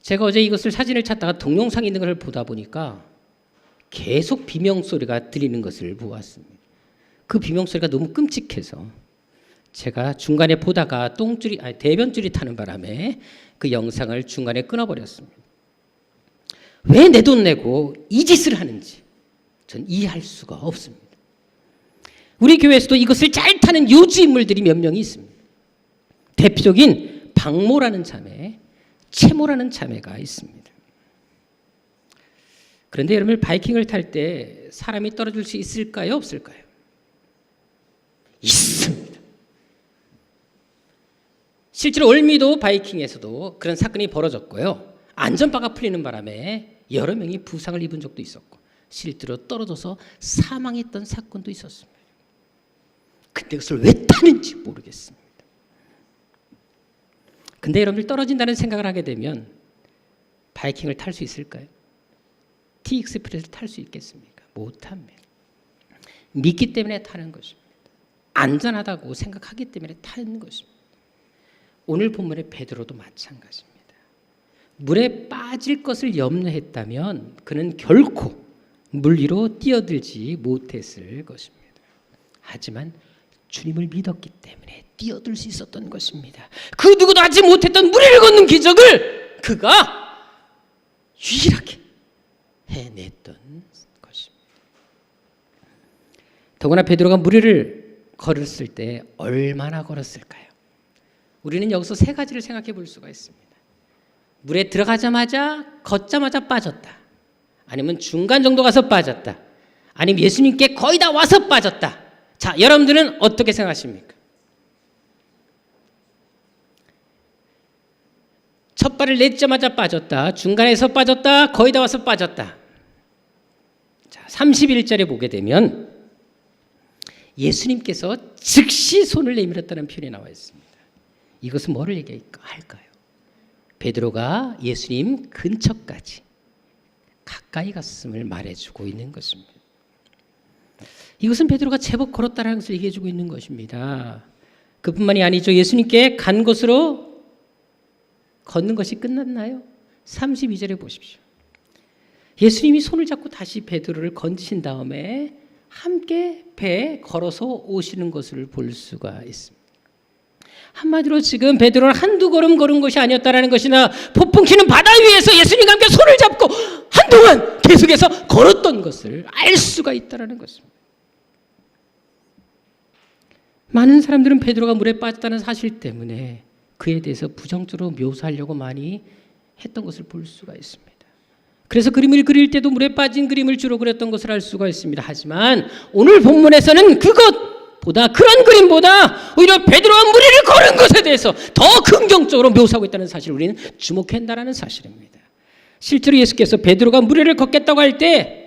제가 어제 이것을 사진을 찾다가 동영상이 있는 것을 보다 보니까 계속 비명소리가 들리는 것을 보았습니다. 그 비명소리가 너무 끔찍해서 제가 중간에 보다가 대변줄이 타는 바람에 그 영상을 중간에 끊어버렸습니다. 왜 내 돈 내고 이 짓을 하는지 전 이해할 수가 없습니다. 우리 교회에서도 이것을 잘 타는 요주 인물들이 몇 명이 있습니다. 대표적인 박모라는 자매, 채모라는 자매가 있습니다. 그런데 여러분 바이킹을 탈 때 사람이 떨어질 수 있을까요? 없을까요? 있습니다. 실제로 올미도 바이킹에서도 그런 사건이 벌어졌고요. 안전바가 풀리는 바람에 여러 명이 부상을 입은 적도 있었고 실제로 떨어져서 사망했던 사건도 있었습니다. 근데 그것을 왜 타는지 모르겠습니다. 근데 여러분들 떨어진다는 생각을 하게 되면 바이킹을 탈 수 있을까요? T-익스프레스를 탈 수 있겠습니까? 못합니다. 믿기 때문에 타는 것입니다. 안전하다고 생각하기 때문에 타는 것입니다. 오늘 본문의 베드로도 마찬가지입니다. 물에 빠질 것을 염려했다면 그는 결코 물 위로 뛰어들지 못했을 것입니다. 하지만 주님을 믿었기 때문에 뛰어들 수 있었던 것입니다. 그 누구도 하지 못했던 물 위를 걷는 기적을 그가 유일하게 해냈던 것입니다. 더구나 베드로가 물 위를 걸었을 때 얼마나 걸었을까요? 우리는 여기서 세 가지를 생각해 볼 수가 있습니다. 물에 들어가자마자 걷자마자 빠졌다. 아니면 중간 정도 가서 빠졌다. 아니면 예수님께 거의 다 와서 빠졌다. 자, 여러분들은 어떻게 생각하십니까? 첫 발을 냈자마자 빠졌다. 중간에서 빠졌다. 거의 다 와서 빠졌다. 자, 31절에 보게 되면 예수님께서 즉시 손을 내밀었다는 표현이 나와 있습니다. 이것은 뭐를 얘기할까요? 베드로가 예수님 근처까지 가까이 갔음을 말해주고 있는 것입니다. 이것은 베드로가 제법 걸었다는 것을 얘기해주고 있는 것입니다. 그뿐만이 아니죠. 예수님께 간 곳으로 걷는 것이 끝났나요? 32절에 보십시오. 예수님이 손을 잡고 다시 베드로를 건지신 다음에 함께 배에 걸어서 오시는 것을 볼 수가 있습니다. 한마디로 지금 베드로는 한두 걸음 걸은 것이 아니었다라는 것이나 폭풍치는 바다 위에서 예수님과 함께 손을 잡고 한동안 계속해서 걸었던 것을 알 수가 있다라는 것입니다. 많은 사람들은 베드로가 물에 빠졌다는 사실 때문에 그에 대해서 부정적으로 묘사하려고 많이 했던 것을 볼 수가 있습니다. 그래서 그림을 그릴 때도 물에 빠진 그림을 주로 그렸던 것을 알 수가 있습니다. 하지만 오늘 본문에서는 그런 그림보다 오히려 베드로가 물 위를 걸은 것에 대해서 더 긍정적으로 묘사하고 있다는 사실을 우리는 주목한다는 사실입니다. 실제로 예수께서 베드로가 물 위를 걷겠다고 할 때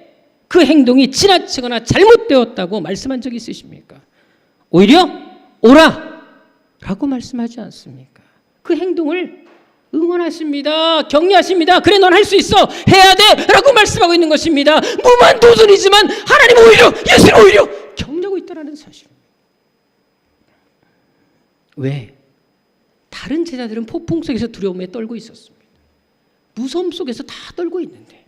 그 행동이 지나치거나 잘못되었다고 말씀한 적이 있으십니까? 오히려 오라 라고 말씀하지 않습니까? 그 행동을 응원하십니다. 격려하십니다. 그래 넌 할 수 있어. 해야 돼 라고 말씀하고 있는 것입니다. 무모한 도전이지만 하나님 예수님 오히려 격려하고 있다는 사실입니다. 왜? 다른 제자들은 폭풍 속에서 두려움에 떨고 있었습니다. 무서움 속에서 다 떨고 있는데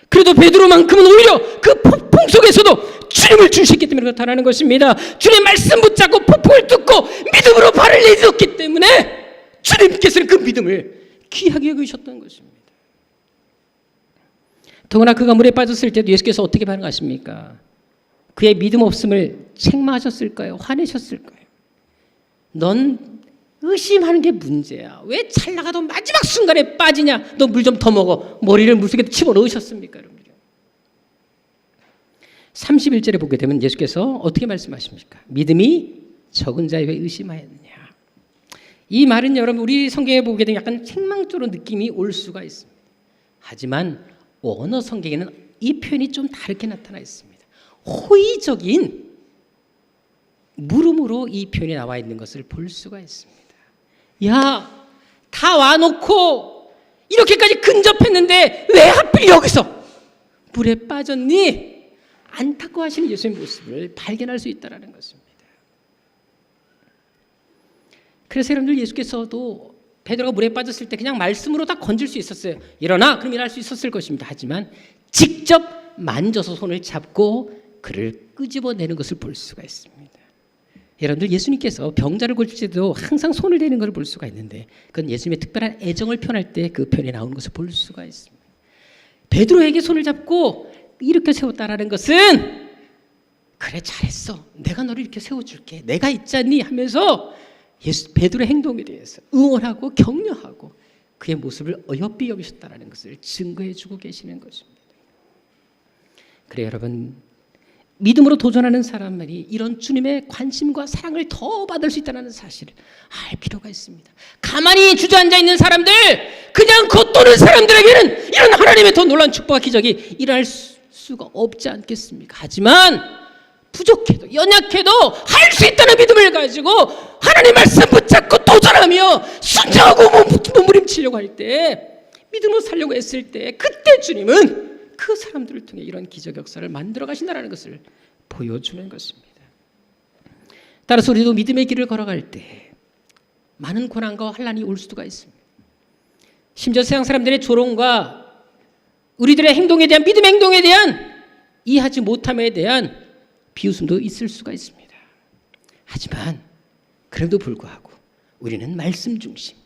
그래도 베드로만큼은 오히려 그 폭풍 속에서도 주님을 주셨기 때문에 그렇다는 것입니다. 주님의 말씀 붙잡고 폭풍을 뚫고 믿음으로 발을 내딛었기 때문에 주님께서는 그 믿음을 귀하게 여기셨던 것입니다. 더구나 그가 물에 빠졌을 때도 예수께서 어떻게 반응하십니까? 그의 믿음 없음을 책망하셨을까요? 화내셨을까요? 넌 의심하는 게 문제야. 왜 찰나가도 마지막 순간에 빠지냐? 너 물 좀 더 먹어. 머리를 물속에 집어넣으셨습니까? 여러분들. 31절에 보게 되면 예수께서 어떻게 말씀하십니까? 믿음이 적은 자에 왜 의심하였느냐? 이 말은 여러분 우리 성경에 보게 되면 약간 책망적으로 느낌이 올 수가 있습니다. 하지만 원어 성경에는 이 표현이 좀 다르게 나타나 있습니다. 호의적인 물음으로 이 표현이 나와 있는 것을 볼 수가 있습니다. 야, 다 와놓고 이렇게까지 근접했는데 왜 하필 여기서 물에 빠졌니? 안타까워하시는 예수의 모습을 발견할 수 있다는 것입니다. 그래서 여러분들, 예수께서도 베드로가 물에 빠졌을 때 그냥 말씀으로 다 건질 수 있었어요. 일어나! 그럼 일어날 수 있었을 것입니다. 하지만 직접 만져서 손을 잡고 그를 끄집어내는 것을 볼 수가 있습니다. 여러분들, 예수님께서 병자를 고칠 때도 항상 손을 대는 것을 볼 수가 있는데, 그건 예수님의 특별한 애정을 표현할 때 그 표현이 나오는 것을 볼 수가 있습니다. 베드로에게 손을 잡고 이렇게 세웠다라는 것은, 그래 잘했어, 내가 너를 이렇게 세워줄게, 내가 있잖니 하면서 베드로의 행동에 대해서 응원하고 격려하고 그의 모습을 어여삐 여기셨다는 것을 증거해주고 계시는 것입니다. 그래 여러분, 믿음으로 도전하는 사람만이 이런 주님의 관심과 사랑을 더 받을 수 있다는 사실을 알 필요가 있습니다. 가만히 주저앉아 있는 사람들, 그냥 겉도는 사람들에게는 이런 하나님의 더 놀라운 축복과 기적이 일어날 수가 없지 않겠습니까? 하지만 부족해도 연약해도 할 수 있다는 믿음을 가지고 하나님 말씀 붙잡고 도전하며 순종하고 몸부림치려고 할 때, 믿음으로 살려고 했을 때, 그때 주님은 그 사람들을 통해 이런 기적 역사를 만들어 가신다는 것을 보여주는 것입니다. 따라서 우리도 믿음의 길을 걸어갈 때 많은 고난과 환난이 올 수가 있습니다. 심지어 세상 사람들의 조롱과 우리들의 행동에 대한, 믿음의 행동에 대한 이해하지 못함에 대한 비웃음도 있을 수가 있습니다. 하지만 그래도 불구하고 우리는 말씀 중심,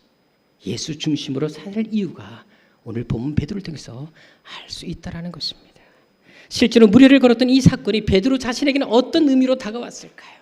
예수 중심으로 살 이유가 오늘 본문 베드로를 통해서 알 수 있다는 것입니다. 실제로 무리를 걸었던 이 사건이 베드로 자신에게는 어떤 의미로 다가왔을까요?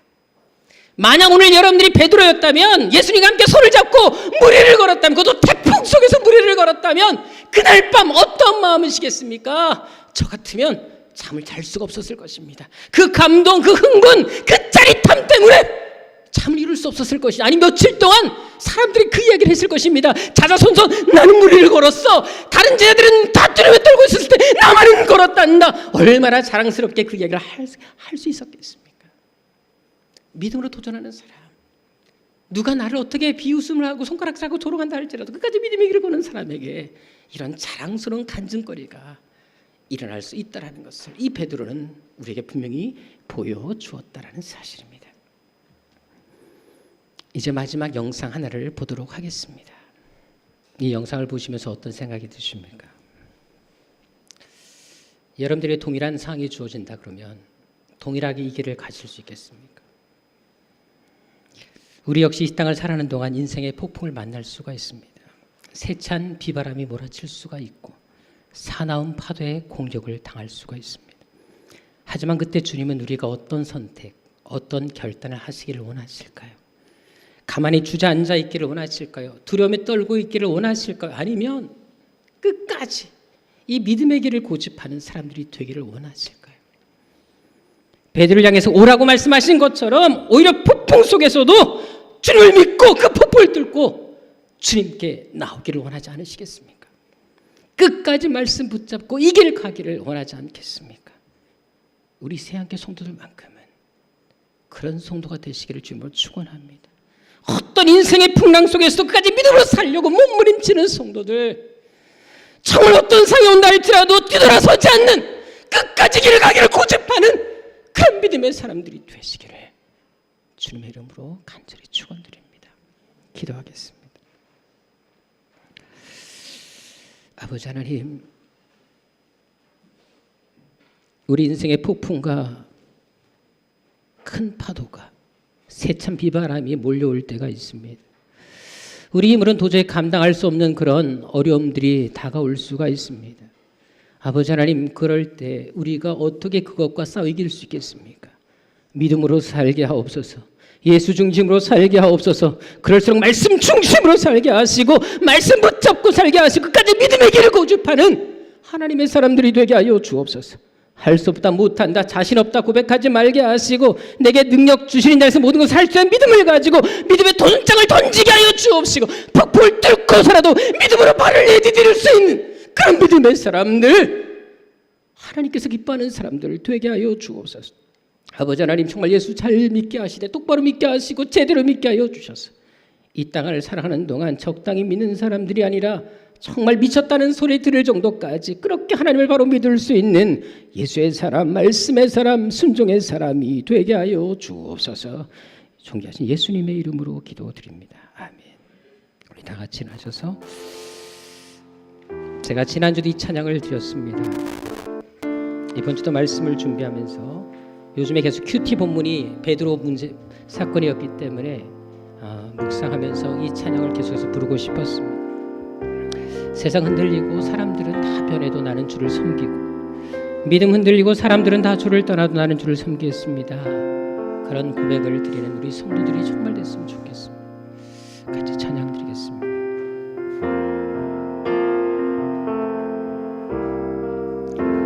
만약 오늘 여러분들이 베드로였다면, 예수님과 함께 손을 잡고 무리를 걸었다면, 그것도 태풍 속에서 무리를 걸었다면 그날 밤 어떤 마음이시겠습니까? 저 같으면 잠을 잘 수가 없었을 것입니다. 그 감동, 그 흥분, 그 짜릿함 때문에 잠을 이룰 수 없었을 것이다. 아니 며칠 동안 사람들이 그 이야기를 했을 것입니다. 자자손손 나는 무리를 걸었어. 다른 제자들은 다 두려움에 떨고 있었을 때 나만은 걸었단다. 얼마나 자랑스럽게 그 이야기를 할 수 있었겠습니까? 믿음으로 도전하는 사람, 누가 나를 어떻게 비웃음을 하고 손가락 잡고 조롱한다 할지라도 끝까지 믿음의 길을 거는 사람에게 이런 자랑스러운 간증거리가 일어날 수 있다는 것을 이 베드로는 우리에게 분명히 보여주었다는 사실입니다. 이제 마지막 영상 하나를 보도록 하겠습니다. 이 영상을 보시면서 어떤 생각이 드십니까? 여러분들의 동일한 상황이 주어진다 그러면 동일하게 이 길을 가실 수 있겠습니까? 우리 역시 이 땅을 살아가는 동안 인생의 폭풍을 만날 수가 있습니다. 세찬 비바람이 몰아칠 수가 있고 사나운 파도의 공격을 당할 수가 있습니다. 하지만 그때 주님은 우리가 어떤 선택, 어떤 결단을 하시기를 원하실까요? 가만히 주저앉아 있기를 원하실까요? 두려움에 떨고 있기를 원하실까요? 아니면 끝까지 이 믿음의 길을 고집하는 사람들이 되기를 원하실까요? 베드로를 향해서 오라고 말씀하신 것처럼 오히려 폭풍 속에서도 주님을 믿고 그 폭풍을 뚫고 주님께 나오기를 원하지 않으시겠습니까? 끝까지 말씀 붙잡고 이 길 가기를 원하지 않겠습니까? 우리 새한교 성도들만큼은 그런 성도가 되시기를 주님으로 축원합니다. 어떤 인생의 풍랑 속에서도 끝까지 믿음으로 살려고 몸부림치는 성도들, 정말 어떤 상이 온다 할지라도 뒤돌아서지 않는 끝까지 길을 가기를 고집하는 그런 믿음의 사람들이 되시기를 주님의 이름으로 간절히 축원드립니다. 기도하겠습니다. 아버지 하나님, 우리 인생의 폭풍과 큰 파도가 세찬 비바람이 몰려올 때가 있습니다. 우리 힘으로는 도저히 감당할 수 없는 그런 어려움들이 다가올 수가 있습니다. 아버지 하나님, 그럴 때 우리가 어떻게 그것과 싸워 이길 수 있겠습니까? 믿음으로 살게 하옵소서. 예수 중심으로 살게 하옵소서. 그럴수록 말씀 중심으로 살게 하시고 말씀 붙잡고 살게 하시고 끝까지 믿음의 길을 고집하는 하나님의 사람들이 되게 하여 주옵소서. 할 수 없다, 못한다, 자신 없다 고백하지 말게 하시고 내게 능력 주시는 자에서 모든 것을 할 수 있는 믿음을 가지고 믿음의 도전장을 던지게 하여 주옵시고 폭풍을 뚫고서라도 믿음으로 발을 내디딜 수 있는 그런 믿음의 사람들, 하나님께서 기뻐하는 사람들 되게 하여 주옵소서. 아버지 하나님, 정말 예수 잘 믿게 하시되 똑바로 믿게 하시고 제대로 믿게 하여 주셔서 이 땅을 살아가는 동안 적당히 믿는 사람들이 아니라 정말 미쳤다는 소리 들을 정도까지 그렇게 하나님을 바로 믿을 수 있는 예수의 사람, 말씀의 사람, 순종의 사람이 되게 하여 주옵소서. 존귀하신 예수님의 이름으로 기도드립니다. 아멘. 우리 다 같이 나셔서, 제가 지난주도 이 찬양을 드렸습니다. 이번 주도 말씀을 준비하면서 요즘에 계속 큐티 본문이 베드로 문제 사건이었기 때문에 묵상하면서 이 찬양을 계속해서 부르고 싶었습니다. 세상 흔들리고 사람들은 다 변해도 나는 주를 섬기고, 믿음 흔들리고 사람들은 다 주를 떠나도 나는 주를 섬기겠습니다. 그런 고백을 드리는 우리 성도들이 정말 됐으면 좋겠습니다. 같이 찬양 드리겠습니다.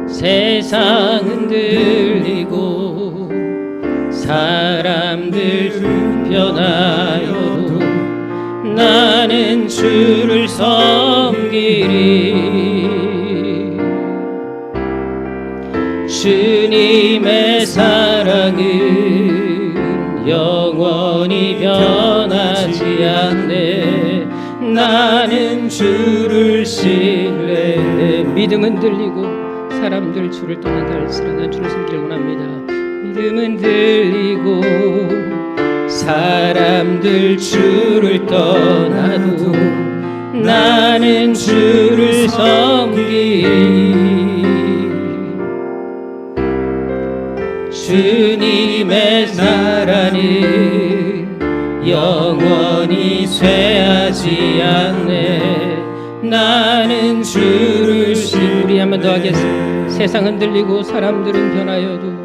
세상 흔들리고 사람들 변하여도 나는 주를 섬기리. 주님의 사랑은 영원히 변하지 않네. 나는 주를 신뢰해. 믿음 흔들리고 사람들 주를 떠난다 할지라 난 주를 섬기길 원합니다. 믿음 흔들리고 사람들 주를 떠나도 나는 주를 섬기리. 주님의 사랑은 영원히 쇠하지 않네. 나는 주를 우리 한 번 더 하겠습니다. 세상 흔들리고 사람들은 변하여도,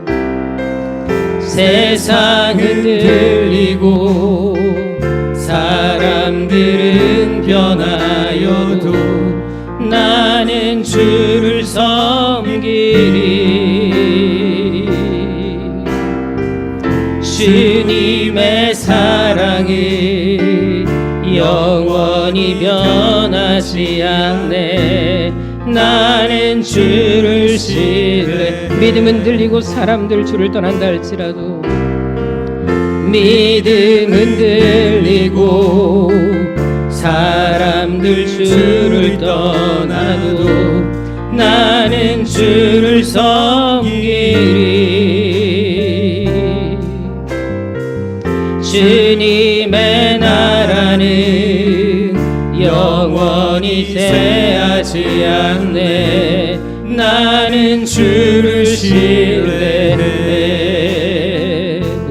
세상 흔들리고 사람들은 변하여도 나는 주를 섬기리. 주님의 사랑은 영원히 변하지 않네. 나는 주를 신뢰. 믿음 흔들리고 사람들 주를 떠난다 할지라도, 믿음 흔들리고 사람들 주를 떠나도 나는 주를 섬기리. 주님의 나라는 영원히 쇠하지 않네. 나는 주를 신뢰해.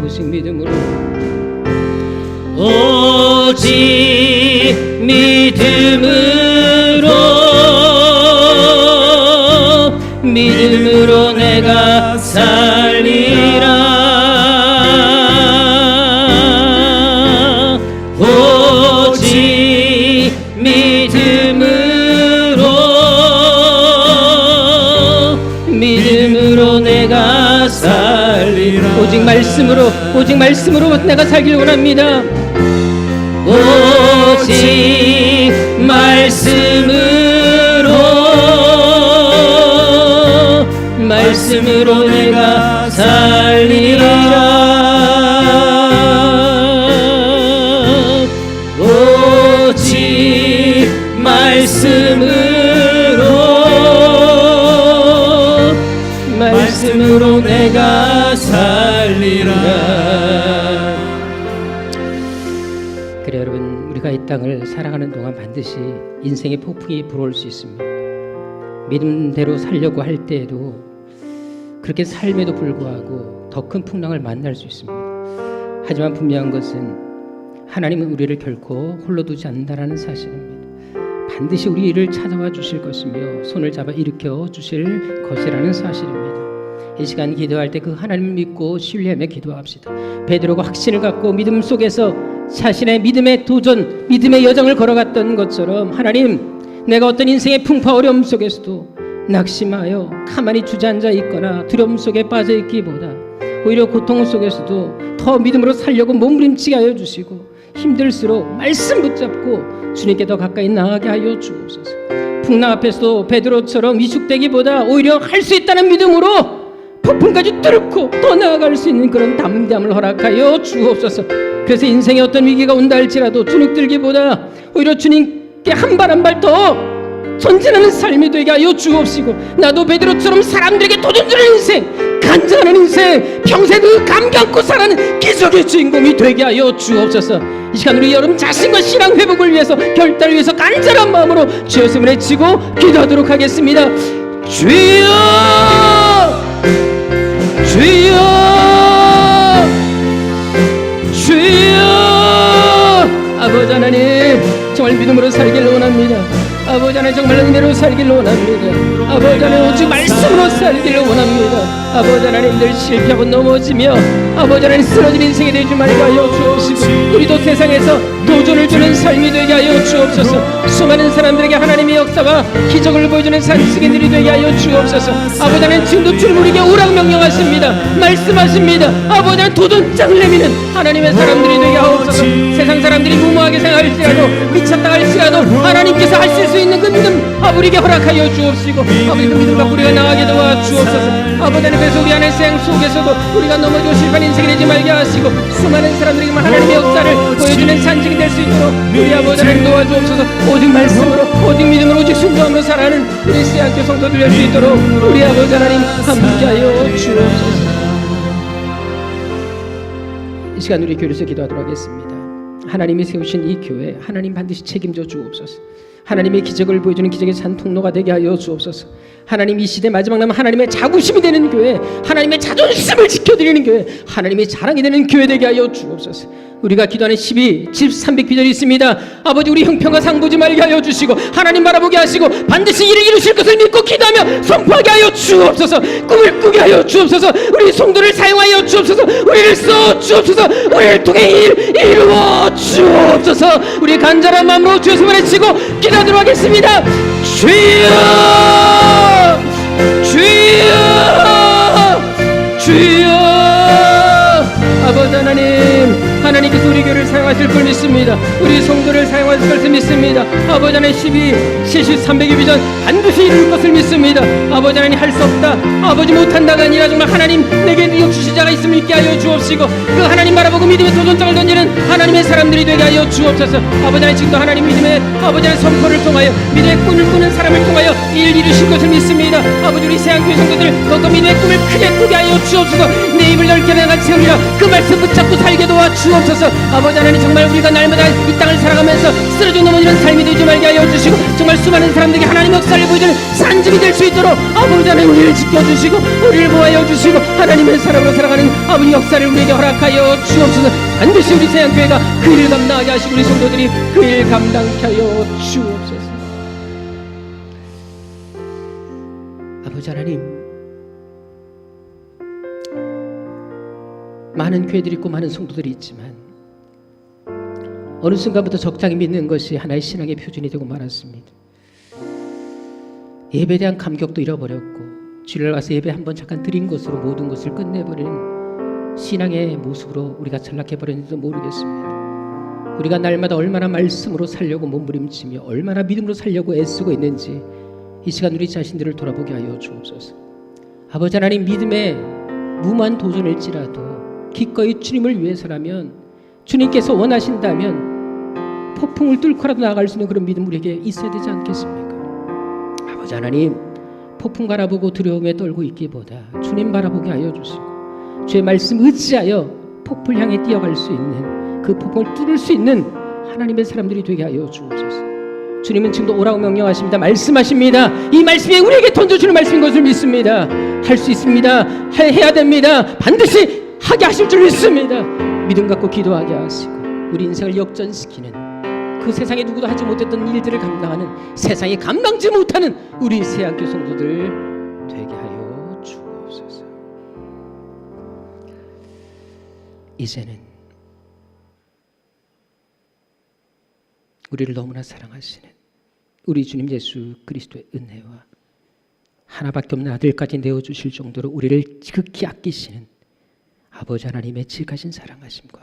오직 믿음으로, 오직 믿음으로 내가 살리라. 오직 믿음으로 내가 살리라. 오직 말씀으로 내가 살길 원합니다. 오직 말씀으로 내가 살리라. 오직 말씀으로 내가 살리라. 그래 여러분, 우리가 이 땅을 살아가는 동안 반드시 인생의 폭풍이 불어올 수 있습니다. 믿음대로 살려고 할 때에도 그렇게 삶에도 불구하고 더 큰 풍랑을 만날 수 있습니다. 하지만 분명한 것은 하나님은 우리를 결코 홀로 두지 않는다라는 사실입니다. 반드시 우리 일을 찾아와 주실 것이며 손을 잡아 일으켜 주실 것이라는 사실입니다. 이 시간 기도할 때 그 하나님을 믿고 신뢰하며 기도합시다. 베드로가 확신을 갖고 믿음 속에서 자신의 믿음의 도전, 믿음의 여정을 걸어갔던 것처럼, 하나님, 내가 어떤 인생의 풍파 어려움 속에서도 낙심하여 가만히 주저앉아 있거나 두려움 속에 빠져 있기보다 오히려 고통 속에서도 더 믿음으로 살려고 몸부림치게 하여 주시고, 힘들수록 말씀 붙잡고 주님께 더 가까이 나아가게 하여 주옵소서. 풍랑 앞에서도 베드로처럼 위축되기보다 오히려 할 수 있다는 믿음으로 폭풍까지 뚫고 더 나아갈 수 있는 그런 담대함을 허락하여 주옵소서. 그래서 인생에 어떤 위기가 온다 할지라도 주눅들기보다 오히려 주님께 한 발 한 발 더 전진하는 삶이 되게 하여 주옵시고, 나도 베드로처럼 사람들에게 도전 주는 인생, 간증하는 인생, 평생 그 감기 안고 살아가는 기적의 주인공이 되게 하여 주옵소서. 이 시간 우리 여러분 자신과 신앙 회복을 위해서, 결단을 위해서 간절한 마음으로 주여 이름을 외치고 기도하도록 하겠습니다. 주여, 주여, 주여. 아버지 하나님, 정말 믿음으로 살기를 원합니다. 아버지 하나님, 정말 은혜로 살기를 원합니다. 아버지 하나님, 오직 말씀으로 살기를 원합니다. 아버지 하나님, 늘 실패하고 넘어지며 아버지 하나님 쓰러진 인생이 되지 말게 하여 주옵시고, 우리도 세상에서 도전을 주는 삶이 되게 하여 주옵소서. 수많은 사람들에게 하나님의 역사와 기적을 보여주는 산승인들이 되게 하여 주옵소서. 아버지 하나님, 지금도 주님 우리에게 오라고 명령하십니다. 말씀하십니다. 아버지 하나님, 도전장을 내미는 하나님의 사람들이 되게 하옵소서. 세상 사람들이 무모하게 생각할지라도, 미쳤다 할지라도 하나님께서 하실 수 있는 그 믿음 우리에게 허락하여 주옵시고, 아버지 그 믿음 갖고 우리가 나가게 도와 주옵소서. 아버지 하나님, 그래서 우리 안의 생 속에서도 우리가 넘어지고 실패한 인생이 되지 말게 하시고, 수많은 사람들에게 하나님의 역사를 보여주는 산증이 될 수 있도록 우리 아버지 하나님 도와주옵소서. 오직 말씀으로, 오직 믿음으로, 오직 순종함으로 살아가는 우리 씨앗교 성도들 될 수 있도록 우리 아버지 하나님 함께하여 주옵소서. 이 시간 우리 교회에서 기도하도록 하겠습니다. 하나님이 세우신 이 교회, 하나님 반드시 책임져 주옵소서. 하나님의 기적을 보여주는 기적의 산 통로가 되게 하여 주옵소서. 하나님, 이 시대 마지막 남은 하나님의 자부심이 되는 교회, 하나님의 자존심을 지켜드리는 교회, 하나님의 자랑이 되는 교회 되게 하여 주옵소서. 우리가 기도하는 12, 집 300비전이 있습니다. 아버지, 우리 형편과 상보지 말게 하여 주시고, 하나님 바라보게 하시고, 반드시 일을 이루실 것을 믿고 기도하며 선포하게 하여 주옵소서. 꿈을 꾸게 하여 주옵소서. 우리 성도를 사용하여 주옵소서. 우리를 써 주옵소서. 우리를 통해 일 이루어 주옵소서. 우리 간절한 마음으로 주의 손을 외치고 기도하도록 하겠습니다. 주여, 주여, 주여. 아버지 하나님, 하나님께서 우리 교회를 사용하실 걸 믿습니다. 우리 성도를 사용하실 것을 믿습니다. 아버지 하나님, 12, 70, 300의 비전 반드시 이룰 것을 믿습니다. 아버지 하나님, 할 수 없다, 아버지 못한다가 아니라 정말 하나님 내게 능력 주신 자가 있음을 믿게 하여 주옵시고, 그 하나님 바라보고 믿음의 도전장을 던지는 하나님의 사람들이 되게 하여 주옵소서. 아버지 하나님, 지금도 하나님 믿음의 아버지 하나님 선포를 통하여, 믿음의 꿈을 꾸는 사람을 통하여 일 이루실 것을 믿습니다. 아버지, 우리 세안교회 성도들 더욱더 믿음의 꿈을 크게 꾸게 하여 주옵소서. 내 입을 넓게 내가 채우리라, 그 말씀 붙잡고 살게 도와 주옵소서. 아버지 하나님, 정말 우리가 날마다 이 땅을 살아가면서 쓰러져 넘어지는 삶이 되지 말게 하여 주시고, 정말 수많은 사람들에게 하나님의 역사를 보여주는 산증이 될 수 있도록 아버지 하나님 우리를 지켜주시고, 우리를 보호하여 주시고, 하나님의 사랑으로 살아가는 아버지 역사를 우리에게 허락하여 주옵소서. 반드시 우리 세안교회가 그 일을 감당하게 하시고, 우리 성도들이 그 일 감당케 하여 주옵소서. 아버지 하나님, 많은 교회들이 있고 많은 성도들이 있지만 어느 순간부터 적당히 믿는 것이 하나의 신앙의 표준이 되고 말았습니다. 예배에 대한 감격도 잃어버렸고, 주일날 와서 예배 한번 잠깐 드린 것으로 모든 것을 끝내버리는 신앙의 모습으로 우리가 전락해버렸는지도 모르겠습니다. 우리가 날마다 얼마나 말씀으로 살려고 몸부림치며 얼마나 믿음으로 살려고 애쓰고 있는지 이 시간 우리 자신들을 돌아보게 하여 주옵소서. 아버지 하나님, 믿음의 무모한 도전일지라도 기꺼이 주님을 위해서라면, 주님께서 원하신다면 폭풍을 뚫고라도 나아갈 수 있는 그런 믿음 우리에게 있어야 되지 않겠습니까? 아버지 하나님, 폭풍 바라보고 두려움에 떨고 있기보다 주님 바라보게 하여 주시고, 주의 말씀 의지하여 폭풍을 향해 뛰어갈 수 있는, 그 폭풍을 뚫을 수 있는 하나님의 사람들이 되게 하여 주옵소서. 주님은 지금도 오라고 명령하십니다. 말씀하십니다. 이 말씀이 우리에게 던져주는 말씀인 것을 믿습니다. 할 수 있습니다. 해야 됩니다. 반드시 하게 하실 줄 믿습니다. 믿음 갖고 기도하게 하시고, 우리 인생을 역전시키는, 그 세상에 누구도 하지 못했던 일들을 감당하는, 세상에 감당지 못하는 우리 세안교 성도들 되게 하여 주옵소서. 이제는 우리를 너무나 사랑하시는 우리 주님 예수 그리스도의 은혜와 하나밖에 없는 아들까지 내어주실 정도로 우리를 지극히 아끼시는 아버지 하나님의 지극하신 사랑하심과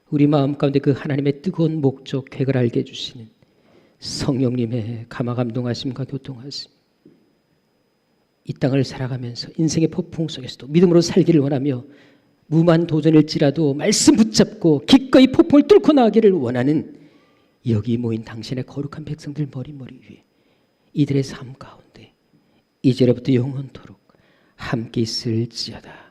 우리 마음 가운데 그 하나님의 뜨거운 목적 계획을 알게 해주시는 성령님의 감화감동하심과 교통하심, 이 땅을 살아가면서 인생의 폭풍 속에서도 믿음으로 살기를 원하며 무만 도전일지라도 말씀 붙잡고 기꺼이 폭풍을 뚫고 나가기를 원하는 여기 모인 당신의 거룩한 백성들 머리 위에 이들의 삶 가운데 이제로부터 영원토록 함께 있을지어다.